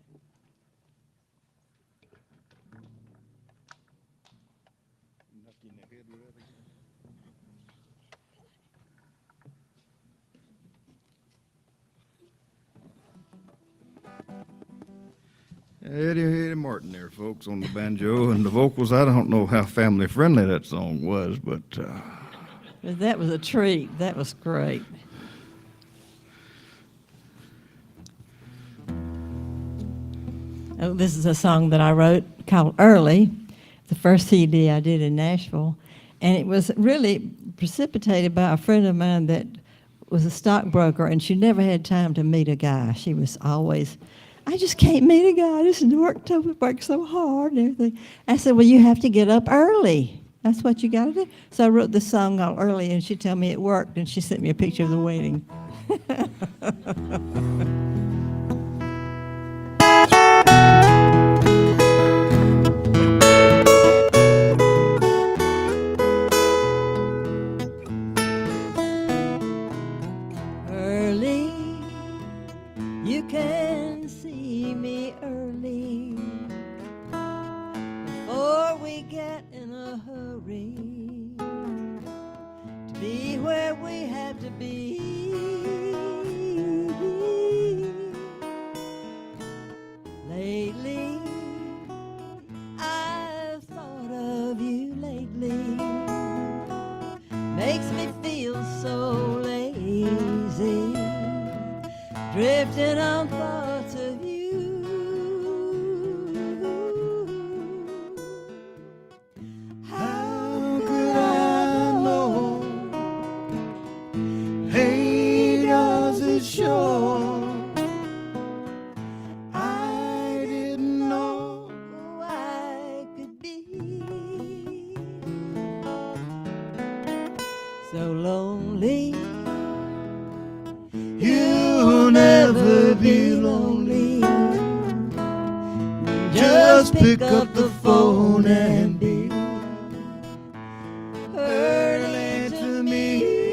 Eddie Martin there, folks, on the banjo, and the vocals, I don't know how family friendly that song was, but But that was a treat. That was great. Oh, this is a song that I wrote called Early, the first CD I did in Nashville. And it was really precipitated by a friend of mine that was a stockbroker, and she never had time to meet a guy. She was always, I just can't meet a guy. I just work so hard and everything. I said, well, you have to get up early. That's what you got to do. So I wrote the song all early, and she told me it worked, and she sent me a picture of the wedding. Early, you can see me early, before we get in a hurry to be where we have to be. Lately, I've thought of you lately. Makes me feel so lazy, drifting on thoughts of you. How could I know? Hey, does it show? I didn't know. Who I could be. So lonely, You'll never be lonely. Just pick up the phone and be early to me.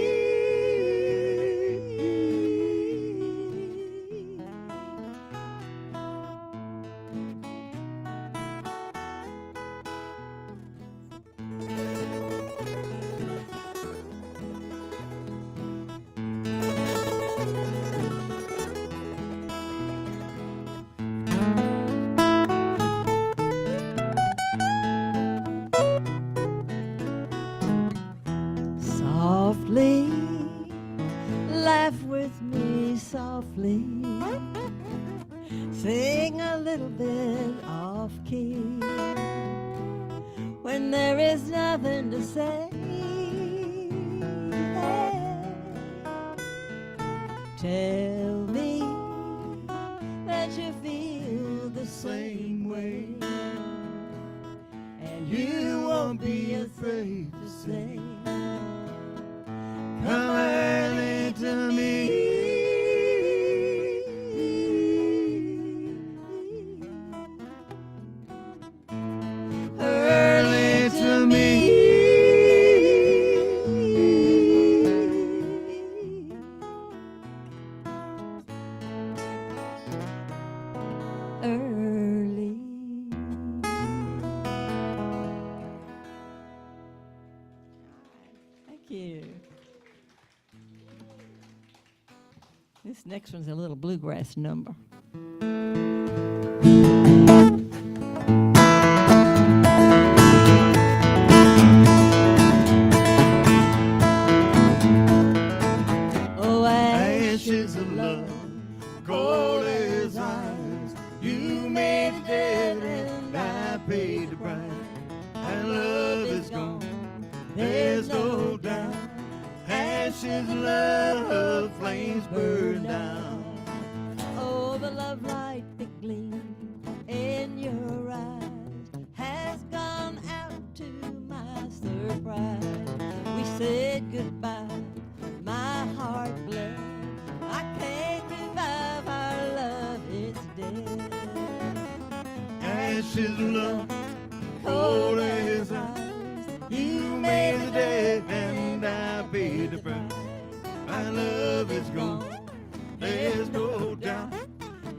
softly, laugh with me softly, sing a little bit off key when there is nothing to say. Tell me that you feel the same way, and you won't be afraid to say, Come early to me. Early to me. early. Thank you. This next one's a little bluegrass number. Oh, Ashes of love, cold as ice. You made it dead and I paid the price. And love is gone, there's no doubt. Ashes of love, flames burn down. oh, the love light that gleamed in your eyes has gone out to my surprise. We said goodbye, my heart bled. I can't revive our love, it's dead. Ashes of love, cold as ice. You made it dead and I paid the price. My love is gone, there's no doubt.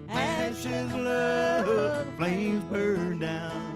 Ashes of love, flames burn down.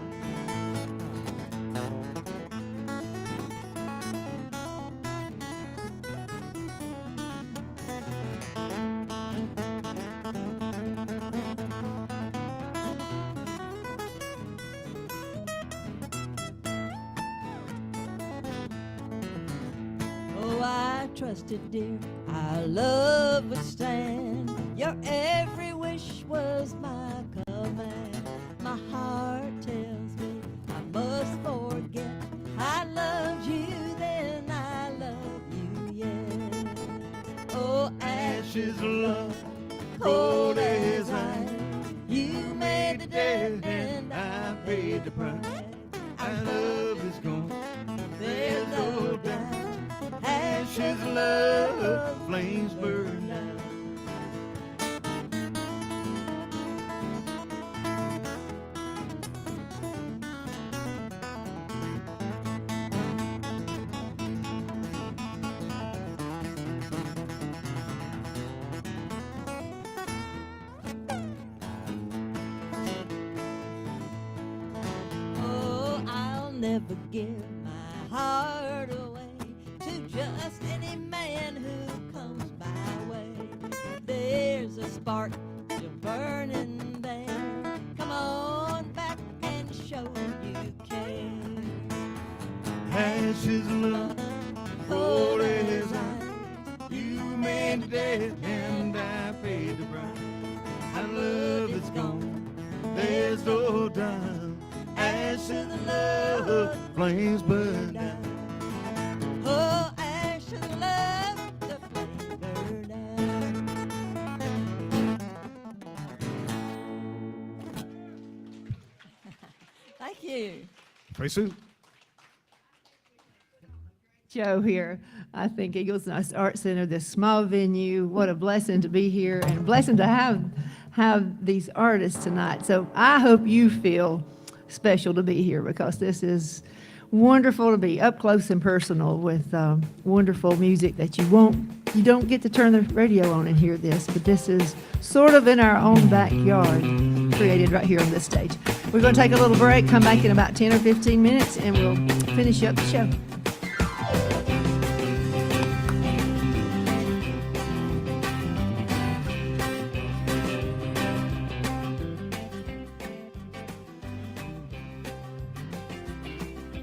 Oh, I trusted, dear, our love would stand. Your every wish was my command. My heart tells me I must forget. I loved you then, I love you yet. Oh, paid the price. And love is gone. There's no doubt. Ashes of love, flames burn down. Oh, I'll never give my heart away to just any man who comes my way. There's a spark still burning there. Come on back and show you care. Ashes of love, cold as ice. You made death and I paid the price. And love is gone, there's no doubt. Ashes of love, flames burn down. Oh, ashes of love, the flame burn down. Thank you. Fayssoux. Joe here. I think Eagles Nest Art Center, this small venue, what a blessing to be here and a blessing to have these artists tonight. So I hope you feel special to be here because this is wonderful to be up close and personal with wonderful music that you don't get to turn the radio on and hear this, but this is sort of in our own backyard, created right here on this stage. We're going to take a little break, come back in about 10 or 15 minutes, and we'll finish up the show.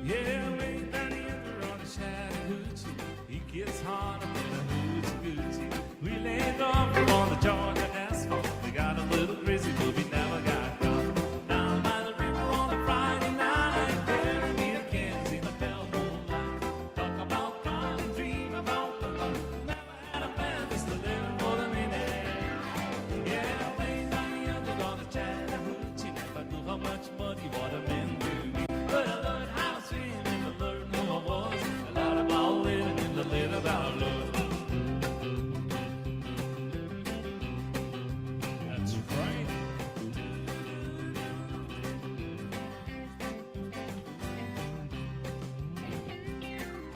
Yeah, way down the under on the Chattahoochee, he gets harder than a hoochie coochie. We laid off on the Georgia asphalt. We got a little crazy, but we never got caught. Down by the river on a Friday night, there me and Kenzie the bell moonlight. Talk about fun and dream about the love. Never had a band just to live for the minute. Yeah, way down the under on the Chattahoochee, never knew how much money water meant to me. But I learned how to swim and I learned who I was. A lot about living and a little about love. That's right.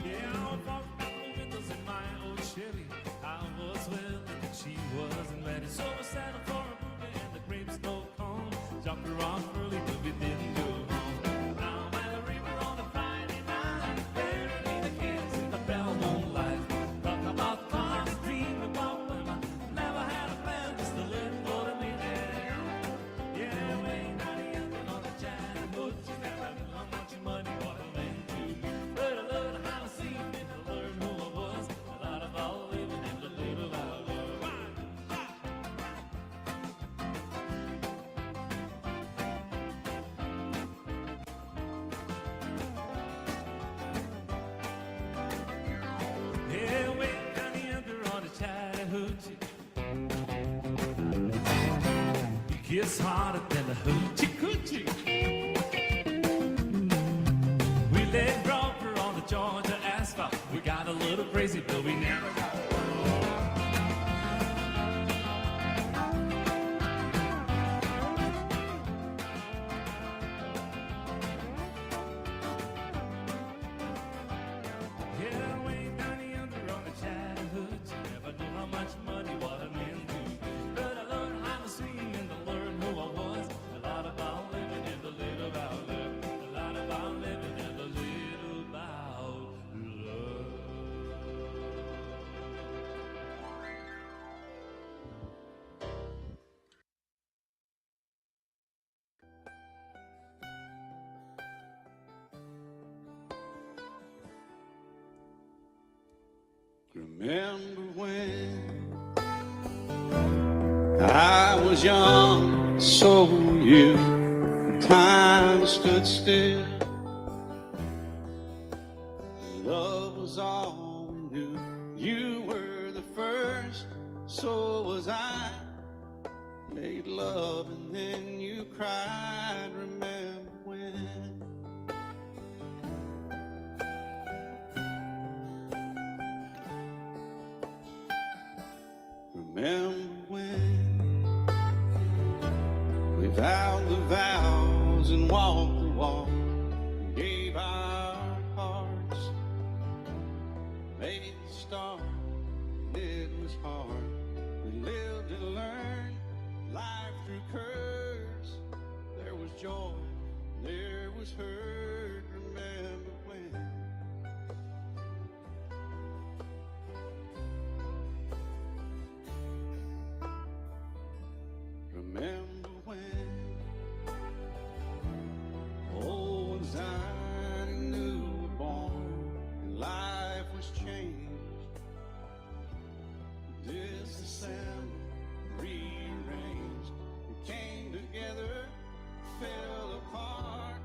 Yeah, I walked out the windows in my old Chevy. I was willing and she wasn't ready. So I settled for a movie and the grapes no cone. Jumped around early but we didn't go home. Down by the river on a Friday night, there me the kids in the bell moonlight. Talk about cars, dream about women. Never had a plan, just to live for the minute. Yeah, way down the end on the Chattahoochee, never knew how much money water meant to me. But I learned how to see and I learned who I was. A lot about living and a little about love. Yeah, way down the under on the Chattahoochee. It gets harder than a hoochie coochie. We laid rubber on the Georgia asphalt. We got a little crazy, but we never got. Yeah, way down the under on the Chattahoochee. Never knew how much money water meant to me. But I learned how to swim and I learned who I was. A lot about living and a little about love. A lot about living and a little about love. Remember when I was young, so were you. Time stood still. Love was all we knew. You were the first, so was I. Made love and then you cried. Remember when Remember when we vowed the vows and walked the walk, and gave our hearts, made the start, and it was hard. We lived and learned life through curves. There was joy, there was hurt. Remember when? Remember when old ones died and new were born, and life was changed, disassembled, rearranged, we came together, fell apart,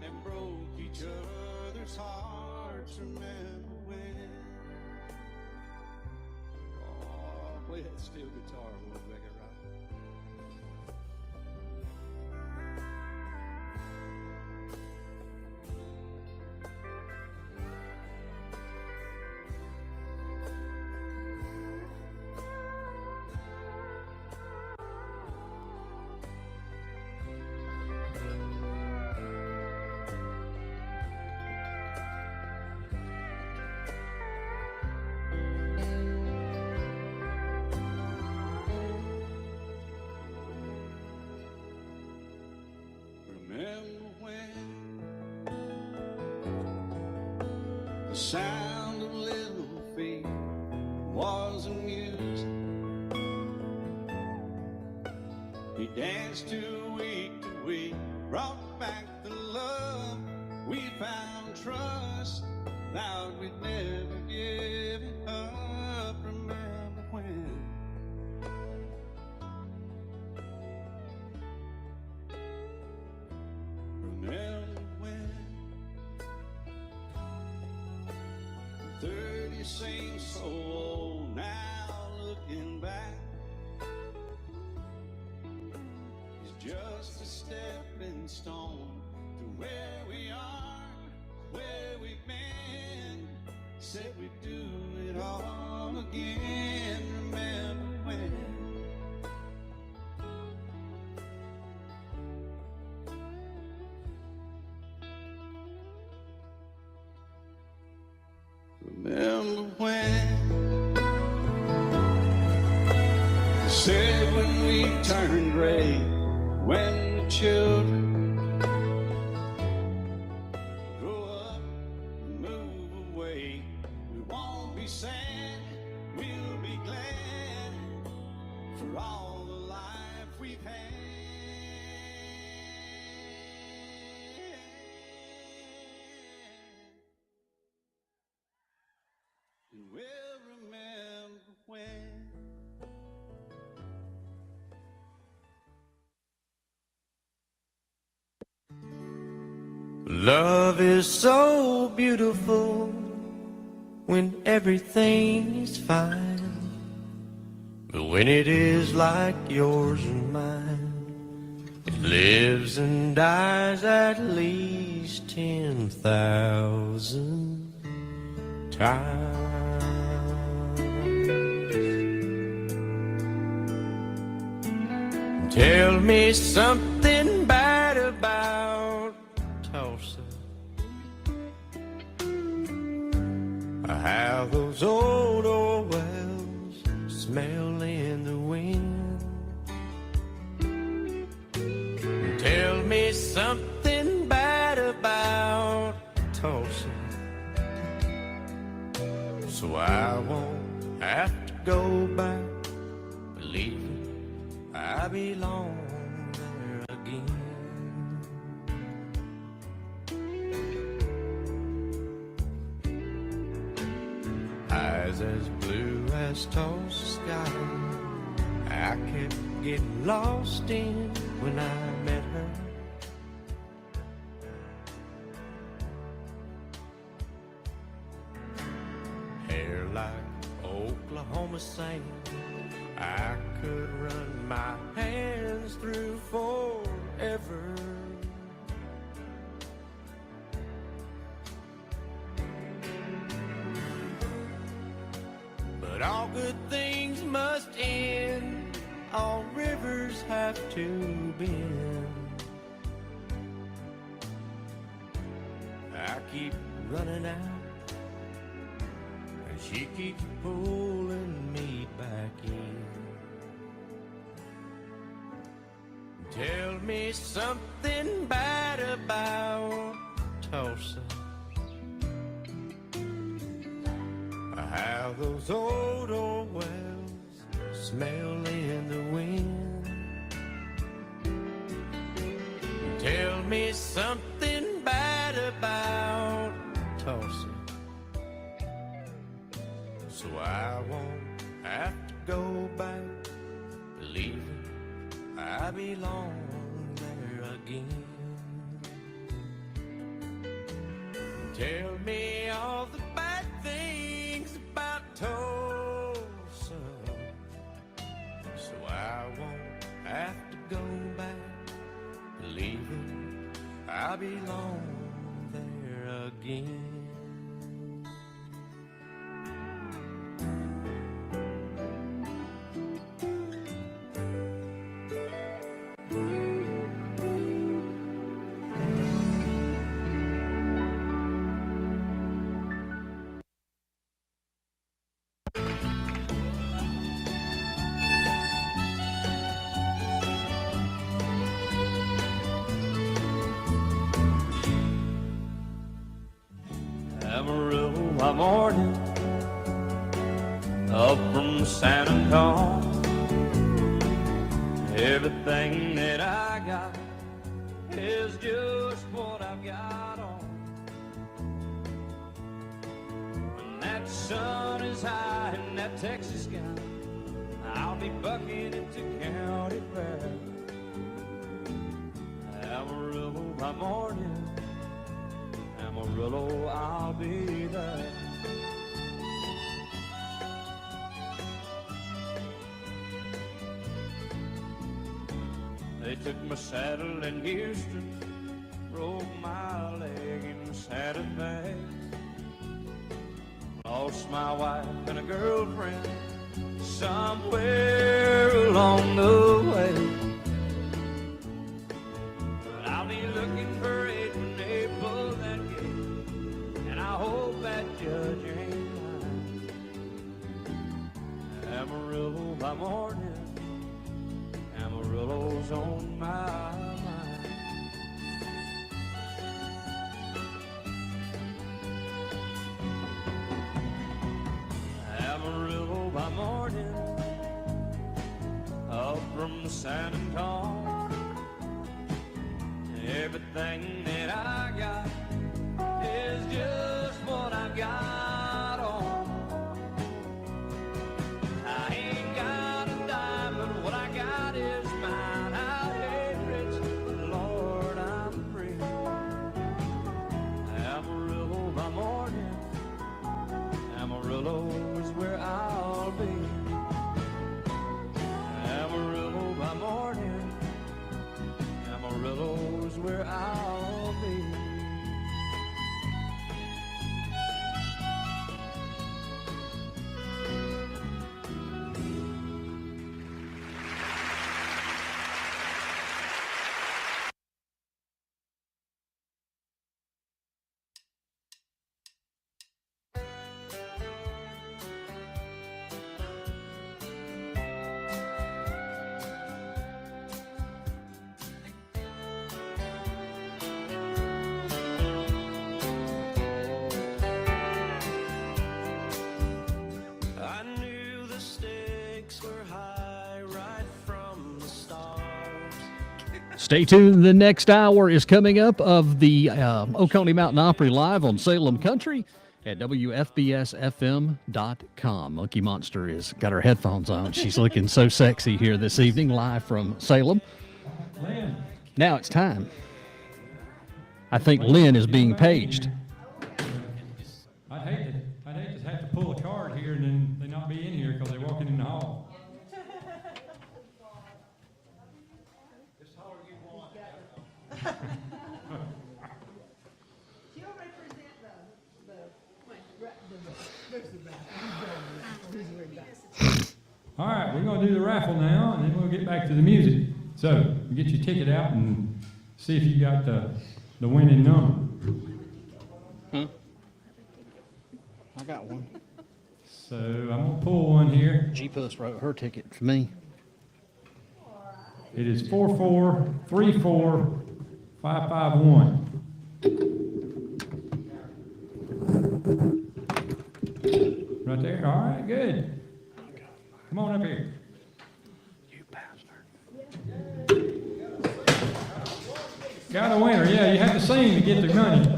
and broke each other's hearts. Remember when? Oh, play that steel guitar a little bit, right? Remember when the sound of little feet was amusing? We danced to week, brought back the love. We found trust, vowed we'd never give it up. Remember when? Remember when 30 seems so old now, looking back, it's just a stepping stone to where we are, where we've been. Said we'd do it all again. Remember when? Remember when they said when we turned gray, when the children grow up and move away, we won't be sad, we'll be glad for all the life we've had. And we'll remember when. Love is so beautiful when everything is fine, but when it is like yours and mine, it lives and dies at least 10,000 times. Tell me something bad about Tulsa, how those old wells smell in the wind. Tell me something bad about Tulsa, so I won't have to go back believing I belong there again. Eyes as blue as Tulsa sky, I kept getting lost in when I met her. Hair like Oklahoma sand, I could run my hands through forever. But all good things must end, all rivers have to bend. I keep running out, and she keeps pulling me back in. Tell me something bad about Tulsa, how those old wells smell in the wind. Tell me something bad about Tulsa, so I won't have to go back, believing I belong there again. Tell me all the bad things about Tulsa, so I won't have to go back, believing I belong there again. Amarillo by morning, up from San Antonio. Everything that I got is just what I've got on. When that sun is high in that Texas sky, I'll be bucking into county fair. Amarillo by morning, Amarillo, I'll be there. They took my saddle in Houston, broke my leg in Santa Fe. Lost my wife and a girlfriend somewhere along the way. But I'll be looking for it when they pull that gate, and I hope that judge ain't lying. Amarillo by morning, Amarillo's on my mind. Amarillo by morning, up from San Antonio. Everything that I got is just what I've got on. I ain't got a dime, but what I got is mine. I ain't rich, but Lord, I'm free. Amarillo by morning, Amarillo is where I'll be. Amarillo by morning, Amarillo is where I'll be. I knew the stakes were high right from the start. Stay tuned. The next hour is coming up of the Oconee Mountain Opry live on Salem Country at WFBSFM.com. Monkey Monster has got her headphones on. She's looking so sexy here this evening, live from Salem. Lynn. Now it's time. I think Lynn is being paged. I'd hate to have to pull a card here and then they not be in here because they're walking in the hall. She'll represent the we're gonna do the raffle now, and then we'll get back to the music. So, get your ticket out and see if you got the winning number. I got one. So, I'm gonna pull one here. G-Puss wrote her ticket for me. It is 4434551. Right there, all right, good. Come on up here. You bastard. Got a winner, yeah, you have to sing to get the money.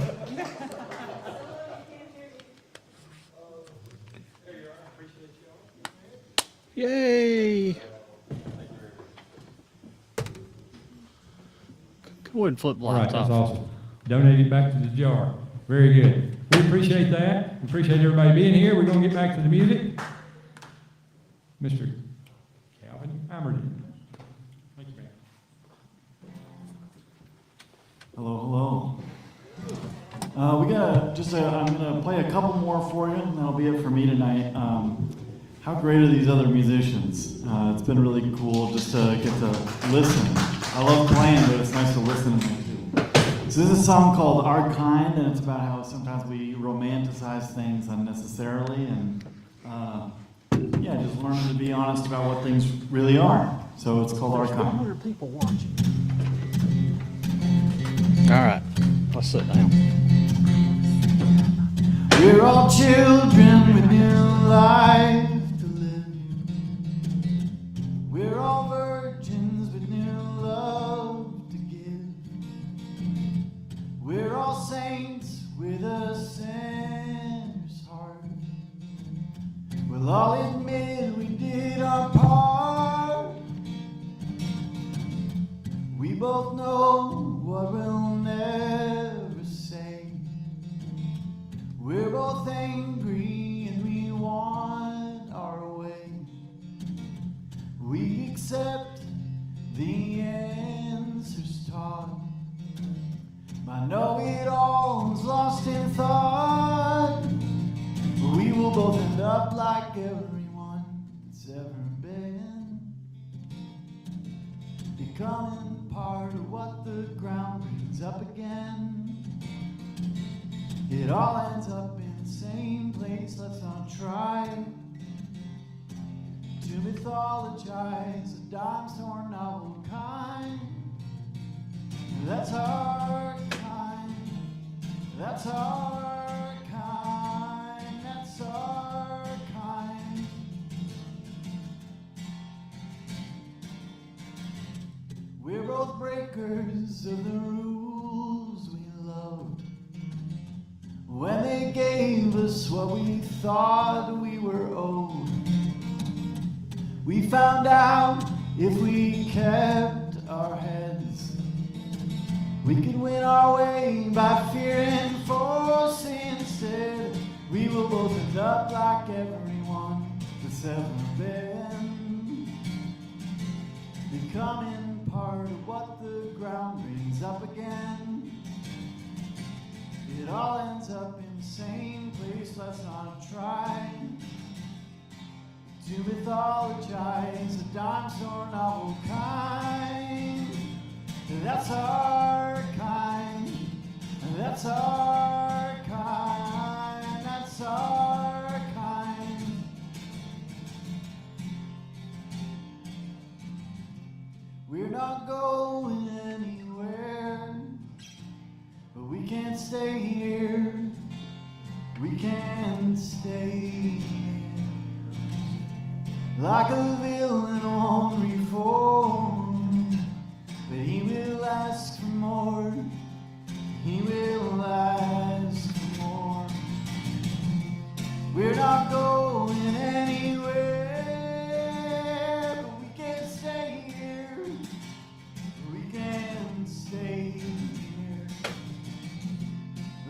Yay! Go ahead and flip All right, lights that's off. awesome. Donate it back to the jar. Very good. We appreciate that. We appreciate everybody being here. We're gonna get back to the music. Mr. Calvin Armending. Thank you, man. Hello, hello. We got I'm gonna play a couple more for you, and that'll be it for me tonight. How great are these other musicians? It's been really cool just to get to listen. I love playing, but it's nice to listen to them too. So this is a song called Our Kind, and it's about how sometimes we romanticize things unnecessarily, and just learning to be honest about what things really are. So it's called Our Kind. 100 people watching. All right, let's sit down. We're all children with new life to live. We're all virgins with new love to give. We're all saints with a sinner's heart. We'll all admit we did our part. We both know what we'll never say. We're both angry and we want our way. We accept the answers taught. My know-it-all's lost in thought. We will both end up like everyone that's ever been, becoming part of what the ground brings up again. It all ends up in the same place. Let's not try to mythologize a dime store novel kind. That's our kind. That's our kind. That's our kind. We're both breakers of the rules we loved. When they gave us what we thought we were owed, we found out if we kept our heads, we could win our way by fear and force instead. We will both end up like everyone that's ever been, becoming part of what the ground brings up again. It all ends up in the same place. Let's not try to mythologize a dime store novel kind. That's our kind. That's our kind. That's our kind. We're not going anywhere, but we can't stay here. We can't stay here. Like a villain on reform, but he will ask for more. He will ask for more. We're not going anywhere, but we can't stay here. We can't stay here.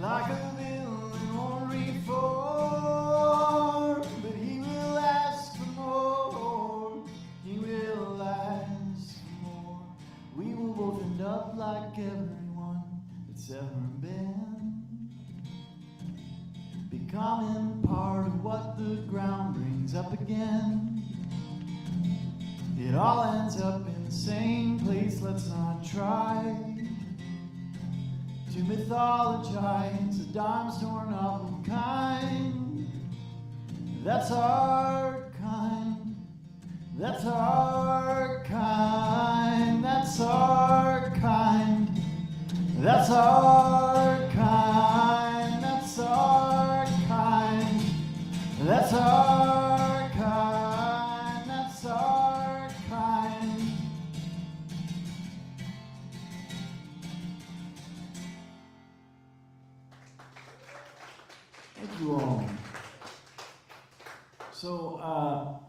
Like a villain on reform, but he will ask for more. He will ask for more. We will both end up like everyone that's ever been, becoming part of what the ground brings up again. It all ends up in the same place. Let's not try to mythologize a dime store novel kind. That's our kind. That's our kind. That's our kind. That's our kind. That's our kind. That's our kind. That's our kind. Thank you all. So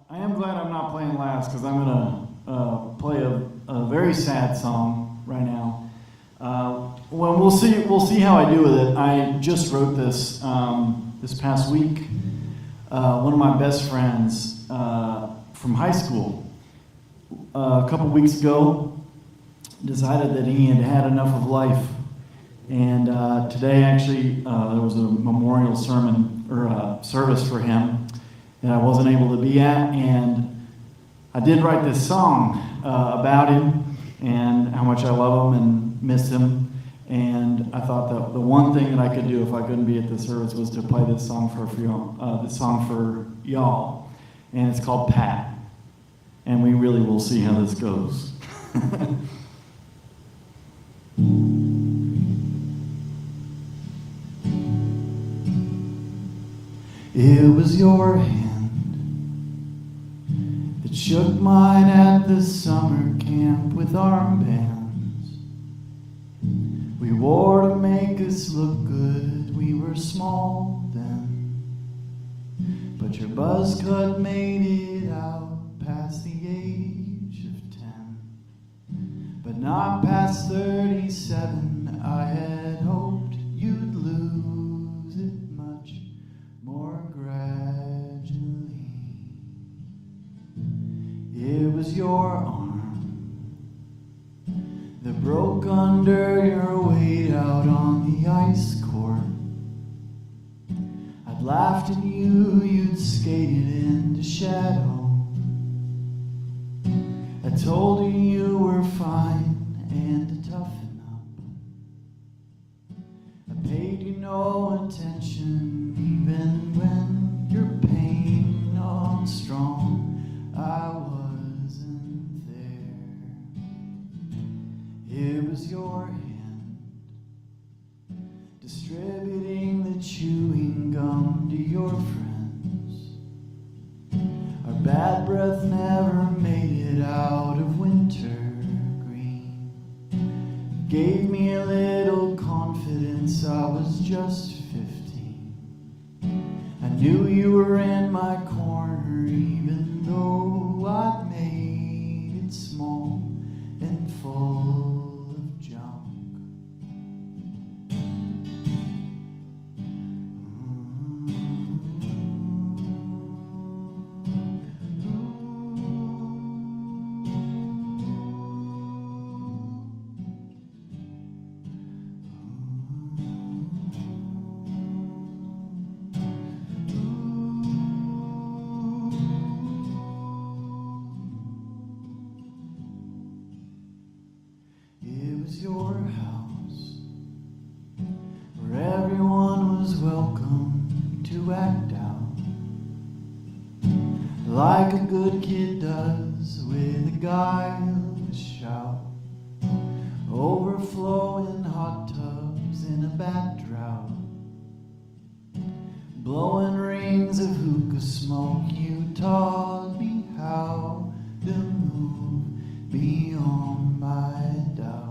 I am glad I'm not playing last because I'm gonna play a very sad song right now. Well, we'll see how I do with it. I just wrote this this past week. One of my best friends from high school a couple weeks ago decided that he had had enough of life, and today actually there was a memorial sermon or service for him that I wasn't able to be at, and I did write this song about him and how much I love him and miss him. And I thought that the one thing that I could do if I couldn't be at the service was to play this song for y'all. And it's called Pat. And we really will see how this goes. It was your hand that shook mine at the summer camp with armbands we wore to make us look good. We were small then, but your buzz cut made it out past the age of 10, but not past 37. I had hoped you'd lose it much more gradually. It was your arm that broke under your weight out on the ice court. I'd laughed at you, you'd skated into shadow. I told you you were fine and to toughen up. I paid you no attention even when your pain on strong. I wasn't there. It was your hand distributing the chewing gum to your friends. Our bad breath never made it out of winter green. Gave me a little confidence, I was just 15. I knew you were in my corner even though I'd made it small and full of junk. It was your house where everyone was welcome to act out like a good kid does with a guileless shout. Overflowing hot tubs in a bad drought, blowing rings of hookah smoke. You taught me how to move beyond my doubts.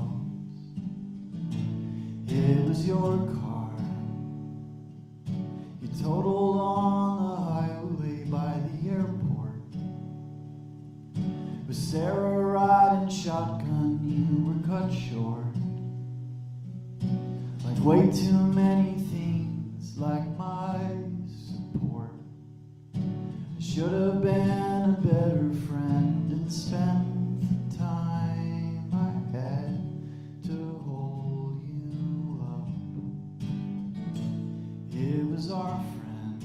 It was your car you totaled on the highway by the airport. With Sarah riding shotgun, you were cut short. Like way too many things, like my support. I should have been a better friend and spent the time I had to hold you up. It was our friend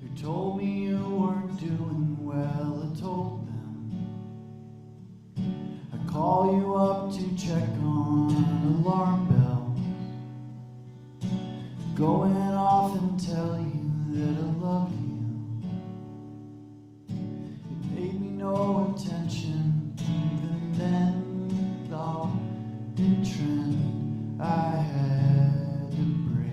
who told me you weren't doing well. I told them going off and tell you that I love you. It paid me no attention, even then thought it trend I had to break.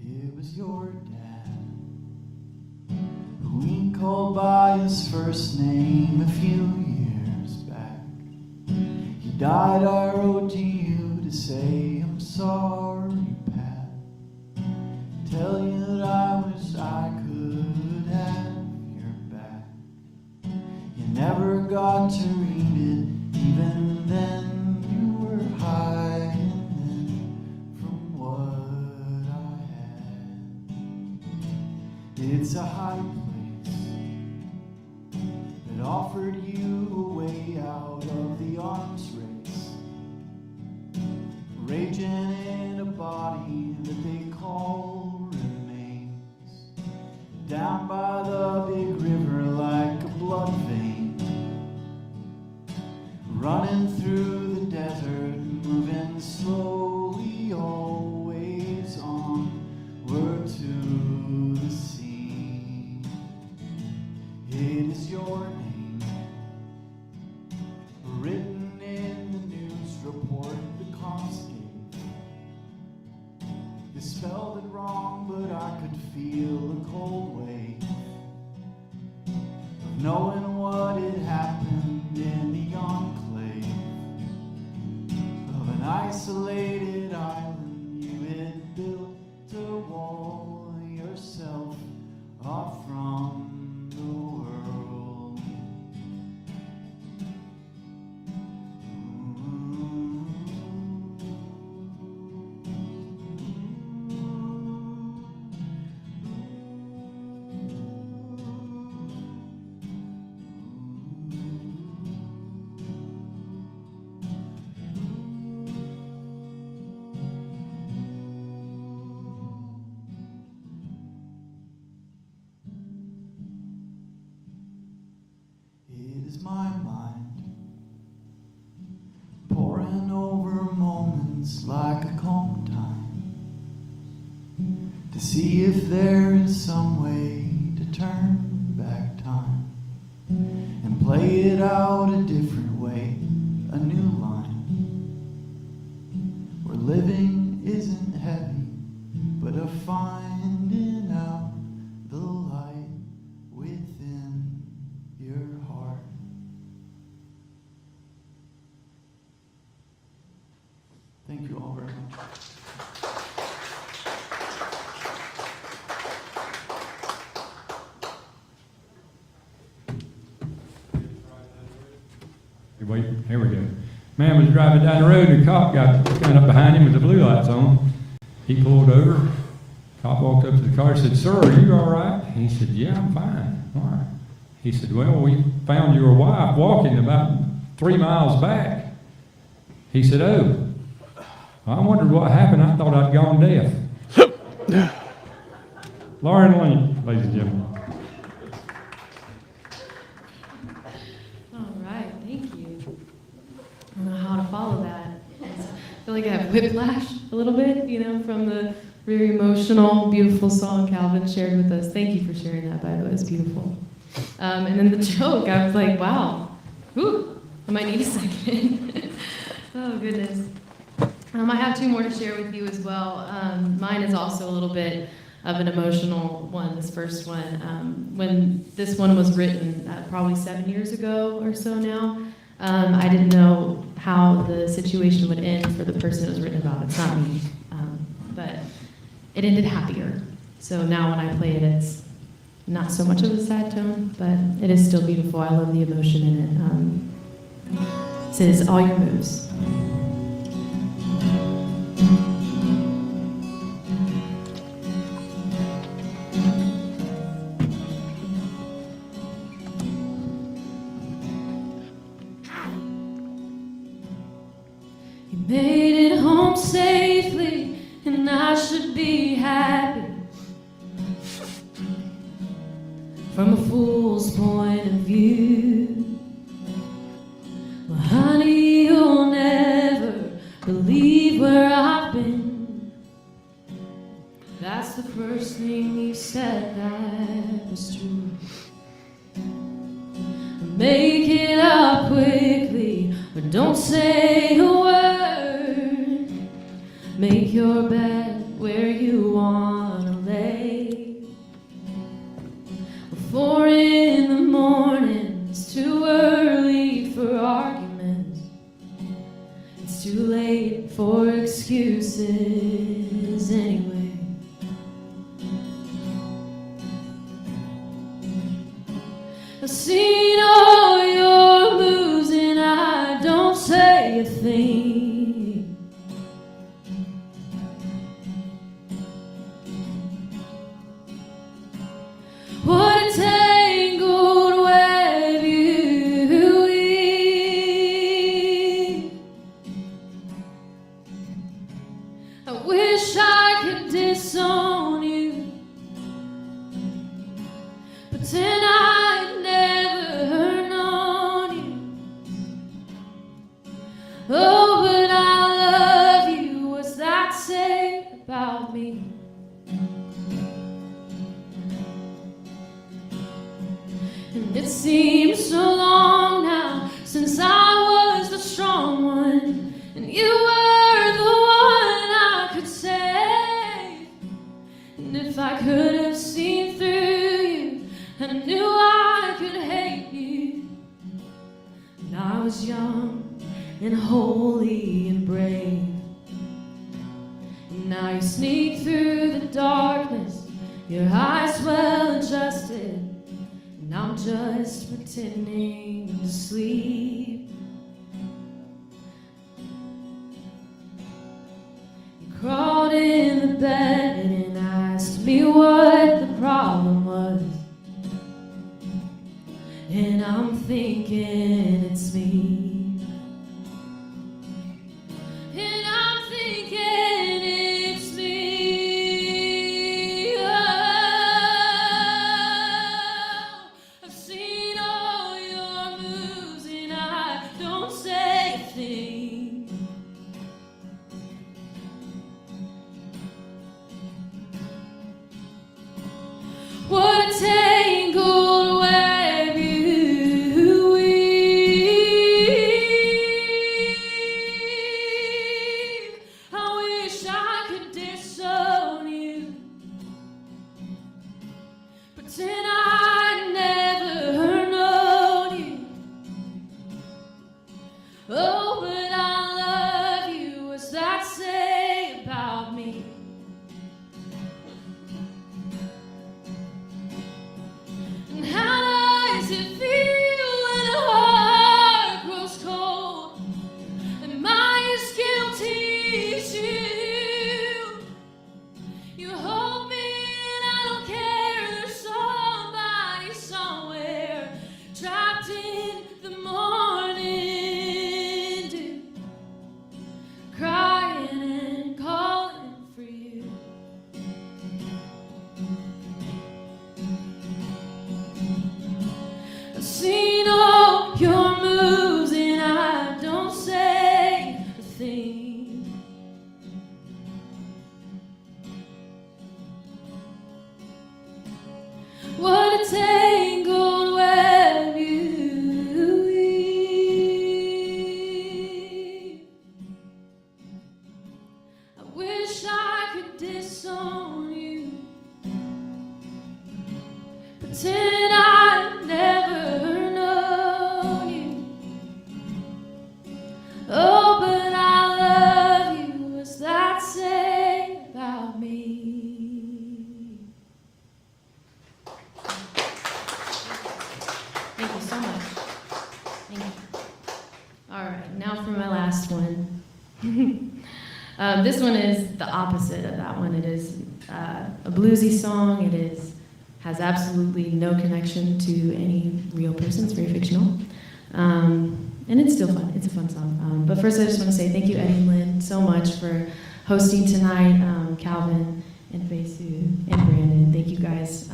It was your dad who we called by his first name a few years back. He died, I wrote to you to say I'm sorry, Pat. Tell you that I could have your back. You never got to read it, even then you were hiding from what I had. It's a high place that offered you a way out of the arms race, raging in a body that they call remains, down by the big river like a blood vein, running through the desert, moving slowly, always onward to the sea. It is your name written in the news report the cops gave. You spelled it wrong, but I could feel the cold wave of knowing what had happened in the enclave of an isolated island. You had built a wall yourself off from the world. It is my mind poring over moments like a calm time to see if there is some way to turn back time and play it out a different way, a new line where living isn't heavy but a finding out the light within your heart. Thank you all very much. Wait, here we go. Man was driving down the road and the cop got kind of behind him with the blue lights on. He pulled over. Cop walked up to the car and said, "Sir, are you all right?" He said, "Yeah, I'm fine. All right." He said, "Well, we found your wife walking about 3 miles back." He said, "Oh, I wondered what happened. I thought I'd gone deaf." Lauren Lane, ladies and gentlemen. All right, thank you. I don't know how to follow that. I feel like I have whiplash a little bit, from the very emotional, beautiful song Calvin shared with us. Thank you for sharing that, by the way. It was beautiful. And then the joke, I was like, wow, whew, I might need a second. Oh, goodness. I have 2 more to share with you as well. Mine is also a little bit of an emotional one, this first one. When this one was written, probably 7 years ago or so now, I didn't know how the situation would end for the person it was written about. It's not me. But it ended happier. So now when I play it, it's not so much of a sad tone, but it is still beautiful. I love the emotion in it. It says, "All your moves." safely, and I should be happy. From a fool's point of view, well, honey, you'll never believe where I've been. That's the first thing you said that was true. Make it up quickly, or don't say a word. Make your bed where you wanna lay. 4 in the morning, it's too early for arguments. It's too late for excuses anyway. I've seen all your moves and I don't say a thing. What a tangled web you weave. I wish I could disown you, pretend I'd never known you. Oh, but I love you. What's that say about me? And it seems so long now since I was the strong one, and you were the one I could save. And if I could have seen through you, I knew I could hate you. And I was young and holy and brave. And now you sneak through the darkness, your eyes well adjusted, and I'm just pretending to sleep. You crawled in the bed and asked me what the problem was, and I'm thinking it's me. And I'm thinking it's me. Oh, I've seen all your moves and I don't say a thing. What a tangled web you weave. I wish I could disown you, pretend I'd never known you. Oh, but I love you. What's that say about me? And how does it feel when a heart grows cold? Am I as guilty as you? You hold me and I don't care. There's somebody somewhere trapped in the morning dew, crying and calling for you. I've seen all your moves and I don't say a thing. What a tangled web you weave. I wish I could disown you, pretend I'd never known you. Oh, but I love you. What's that say about me? Thank you so much. Thank you. All right, now for my last one. This one is the opposite of that one. It is a bluesy song. It has absolutely no connection to any real person. It's very fictional. and it's still fun. It's a fun song. But first, I just want to say thank you, Eddie and Lynn, so much for hosting tonight. Calvin and Fayssoux and Brandon, thank you guys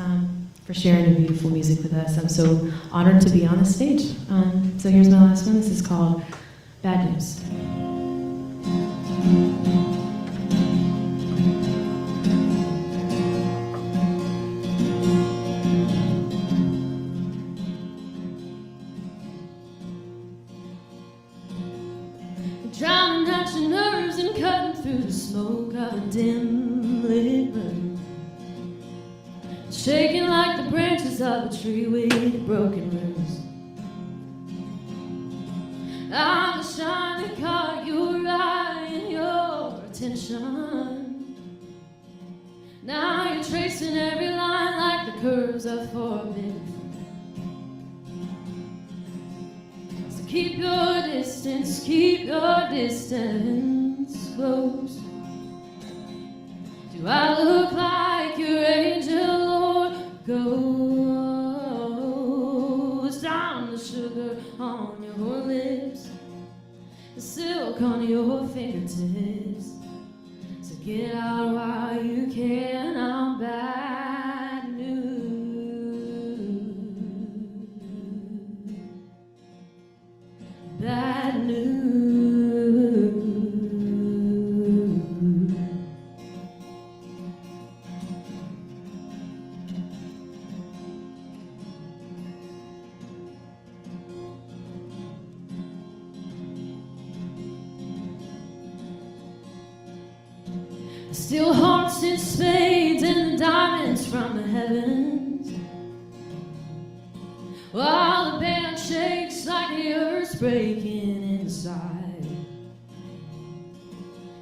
for sharing your beautiful music with us. I'm so honored to be on the stage. So here's my last one. This is called Bad News. Drowning out your nerves and cutting through the smoke of a dim lit room, shaking like the branches of a tree with broken roots. I'm the shine that caught your eye and your attention. Now you're tracing every line like the curves of forbidden. So keep your distance close. Do I look like your angel or ghost? I'm the sugar on your lips, the silk on your fingertips. So get out while you can. I'm bad news. Bad news. Still hearts and spades and diamonds from the heavens, while the band shakes like the earth's breaking inside.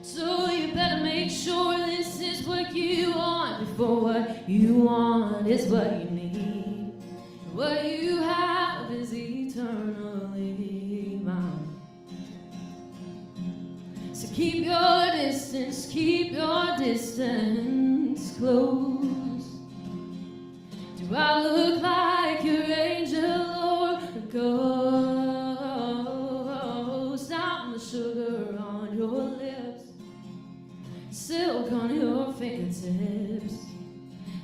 So you better make sure this is what you want before what you want is what you need. What you have is eternally mine. So keep your distance close. Do I look like your angel or a ghost? I'm the sugar on your lips, silk on your fingertips.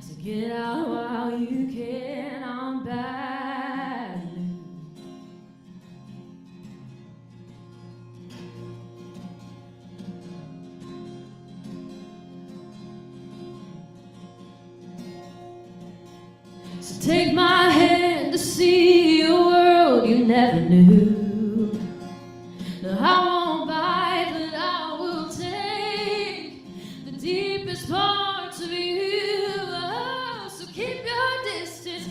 So get out while you can. I'm bad news. So take my hand to see a world you never knew. No, I won't bite, but I will take the deepest parts of you. Oh, so keep your distance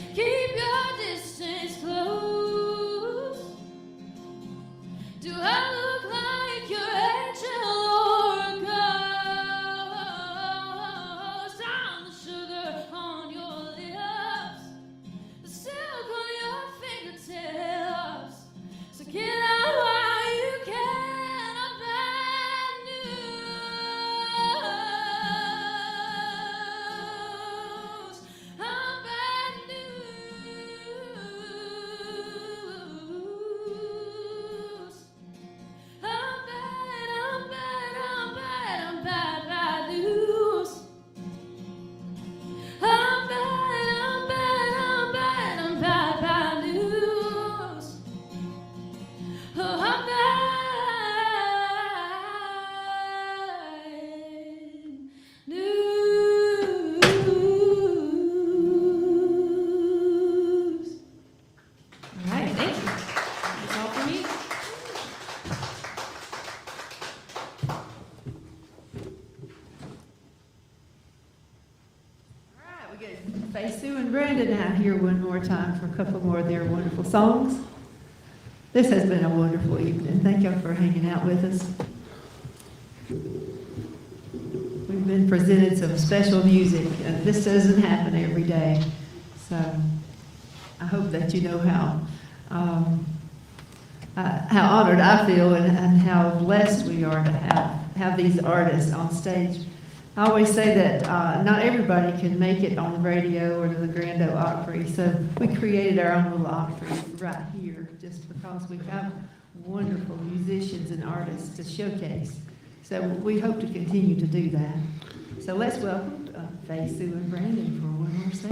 close. Do I look like your angel or a ghost? I'm the sugar on your lips, the silk on your fingertips. So get out while you can. I'm bad news. I'm bad news. I'm bad news. I'm bad news. Oh, I'm bad news. All right, thank you. That's all for me. All right, we get Fayssoux and Brandon out here one more time for a couple more of their wonderful songs. This has been a wonderful evening. Thank you for hanging out with us. We've been presented some special music, and this doesn't happen every day. So I hope that you know how honored I feel and how blessed we are to have these artists on stage. I always say that not everybody can make it on the radio or to the Grand Ole Opry, so we created our own little Opry right here just because we have wonderful musicians and artists to showcase. So we hope to continue to do that. So let's welcome Fayssoux and Brandon for one more set.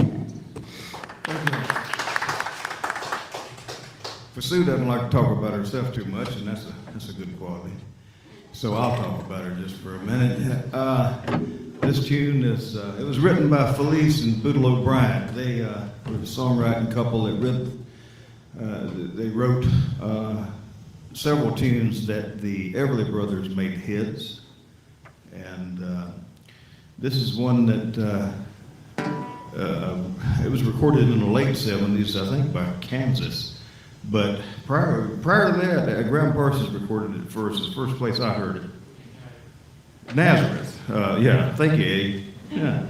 Fayssoux doesn't like to talk about herself too much, and that's a good quality. So I'll talk about her just for a minute. This tune is, it was written by Felice and Boodle O'Brien. They were a songwriting couple that they wrote several tunes that the Everly Brothers made hits. And this is one that it was recorded in the late 70s, I think, by Kansas. But prior to that, Graham Parsons recorded it first. It's the first place I heard it. Nazareth. Yeah, thank you, Eddie. Yeah.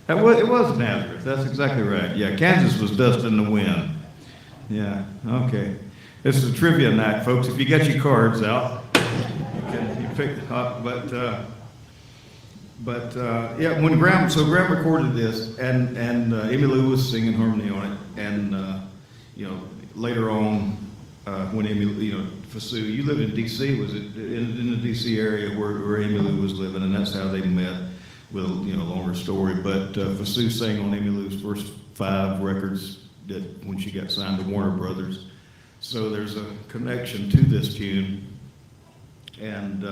It was Nazareth. That's exactly right. Yeah, Kansas was Dust in the Wind. Yeah, okay. This is a trivia night, folks. If you get your cards out, you pick up. But yeah, when Graham recorded this, and Emmylou was singing harmony on it, and later on, when Fayssoux, you lived in D.C., was it in the D.C. area where Emmylou was living, and that's how they met, with a longer story. But Fayssoux sang on Emmylou's first 5 records when she got signed to Warner Brothers. So there's a connection to this tune, and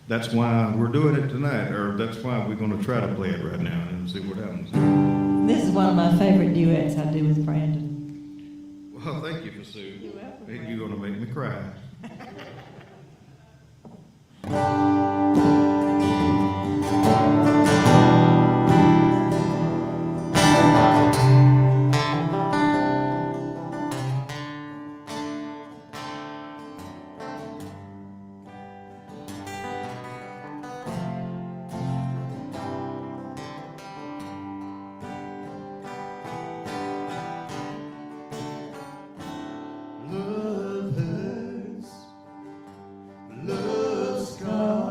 that's why we're doing it tonight, or that's why we're going to try to play it right now and see what happens. This is one of my favorite duets I do with Brandon. Well, thank you, Fayssoux. You're going to make me cry. Love hurts, love scars.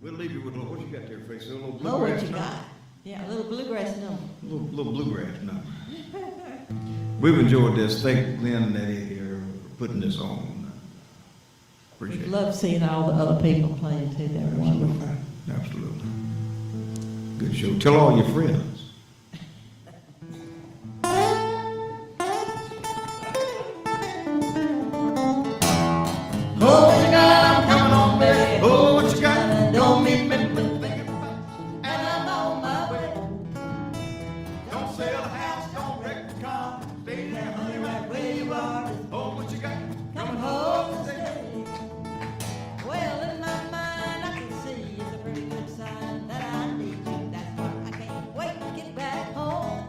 We'll leave you with a little, what you got there, Fayssoux? A little Know bluegrass what you number? got. Yeah, a little bluegrass number. Little bluegrass number. We've enjoyed this. Thank Lynn and Eddie here for putting this on. Appreciate We it. love seeing all the other people playing too. They're wonderful. Absolutely. Good show. Tell all your friends. Oh, what you got? I'm coming home, baby. Oh, what you got? Don't mean me thinking about, and I'm on my way. Don't sell the house, don't wreck the car. Stay there, honey, right Where you are, Oh, what you got? coming home to stay. Well, in my mind, I can see it's a pretty good sign that I need you. That's why I can't wait to get back home.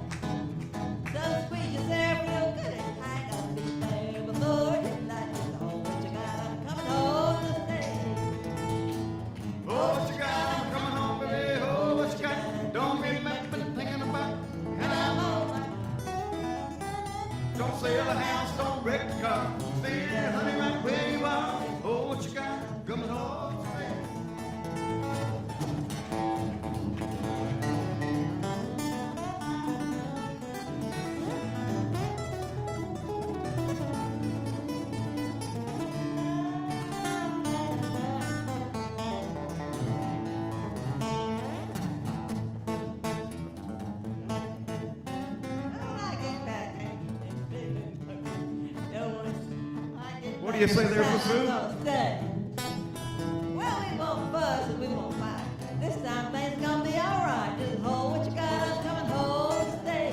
So squeeze your there real good and I gotta be there before midnight. Oh, what you got? I'm coming home to stay. Oh, what you got? I'm coming home, baby. Oh, what you got? Don't be mad, but thinking about. And I'm on my Don't sell the house, don't wreck the car. Stay there, honey, right where you are. Oh, what you got? Coming home. What do you say there, Fayssoux? Well, we won't fuss and we won't fight. This time things gonna be alright. Just hold what you got. I'm coming home to stay.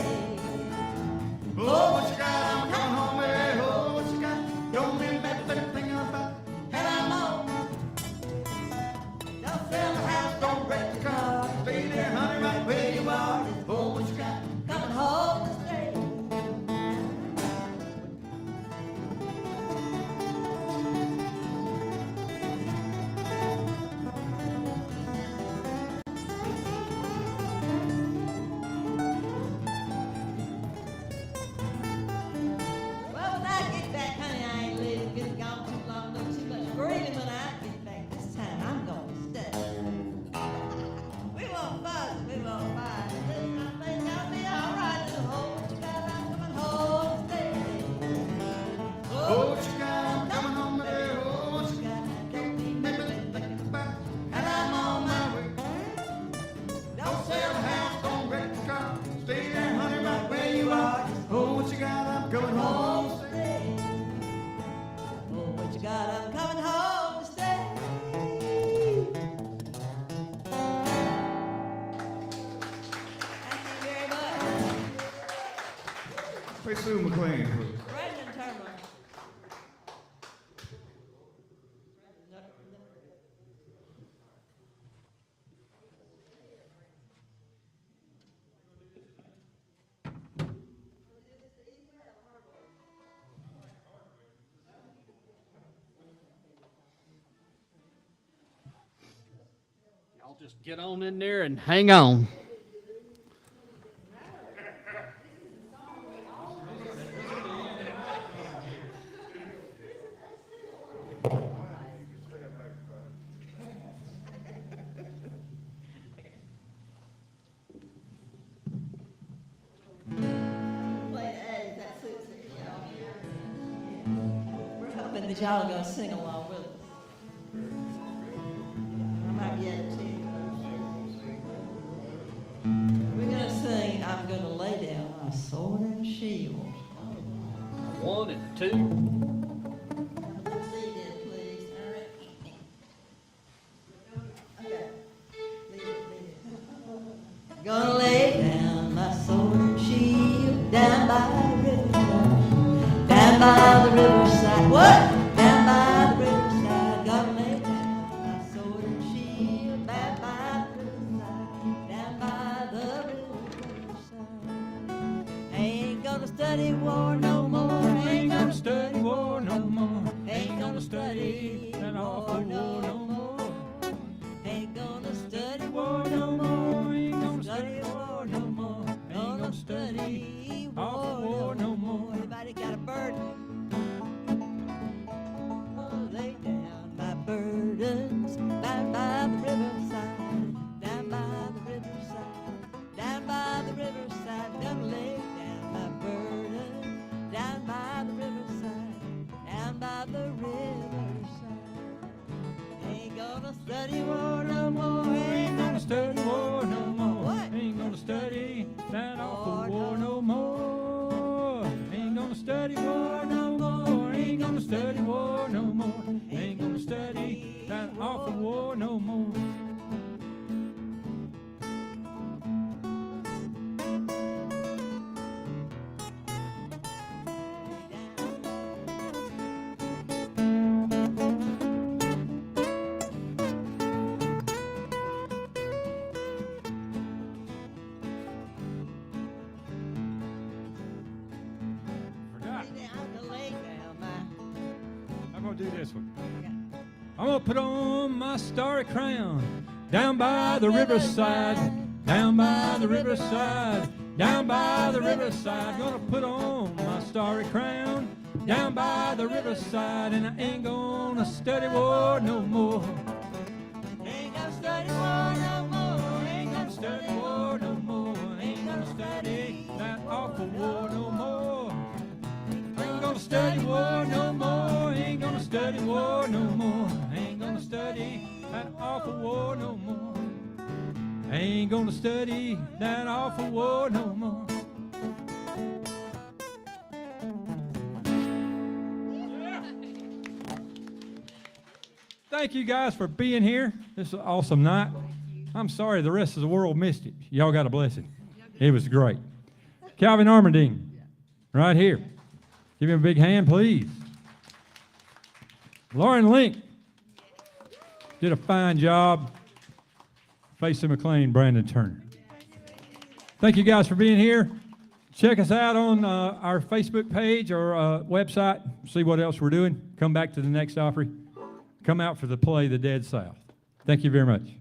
Oh, what you got? I'm coming home, baby. Oh, what you got? Don't be mad, but thinking about. And I'm on. Don't sell the house, don't wreck the car. Stay there, honey, right where you are. Oh, what you got? Coming home to stay. Well, when I get back, honey, I ain't leaving. Been gone too long, no too much screaming. When I get back this time, I'm gonna stay. We won't fuss, we won't fight. This time things gonna be alright. Just hold what you got. I'm coming home to stay. Oh, what you got? I'm coming home, baby. Oh, what you got? Don't be mad, Thinking about. and I'm on my way. Don't sell the house, don't wreck the car. Stay there, honey, right where you are. Oh, what you got? I'm coming home. Home to stay. Oh, what you got? I'm coming home to stay. Thank you very much. Fayssoux McLean. Brandon Turner. Y'all just get on in there and hang on. We're hoping that y'all are gonna sing along with us. I might get it too. We're gonna sing I'm Gonna Lay Down My Sword and Shield. 1 and 2. Lead it, please. All right. Okay. Lead it. Gonna lay down my sword and shield down by the riverside. Down by the riverside. What? Down by the riverside. Gonna lay down my sword and shield down by the riverside. Down by the riverside. Ain't gonna study war no more. Ain't gonna study war no more. Ain't gonna study that awful war no more. Ain't gonna study war no more. Ain't gonna study war no more. Ain't gonna study war no more. Anybody got a burden? Lay down my burdens by the riverside. Forgot. I'm gonna do this one. I'm gonna put on my starry crown down by the riverside, down by the riverside, down by the riverside. Gonna put on my starry crown down by the riverside, and I ain't gonna study war no more. Ain't gonna study war no more. Ain't gonna study war no more. Ain't gonna study that awful war no more. Ain't gonna study war no more. Ain't gonna study war no more. Ain't gonna study that awful war no more. Ain't gonna study that awful war no more. Thank you guys for being here. This is an awesome night. I'm sorry the rest of the world missed it. Y'all got a blessing. It was great. Calvin Armending, right here. Give him a big hand, please. Lauren Link did a fine job. Fayssoux, McLean, Brandon Turner. Thank you guys for being here. Check us out on our Facebook page or website. See what else we're doing. Come back to the next Opry. Come out for the play, The Dead South. Thank you very much.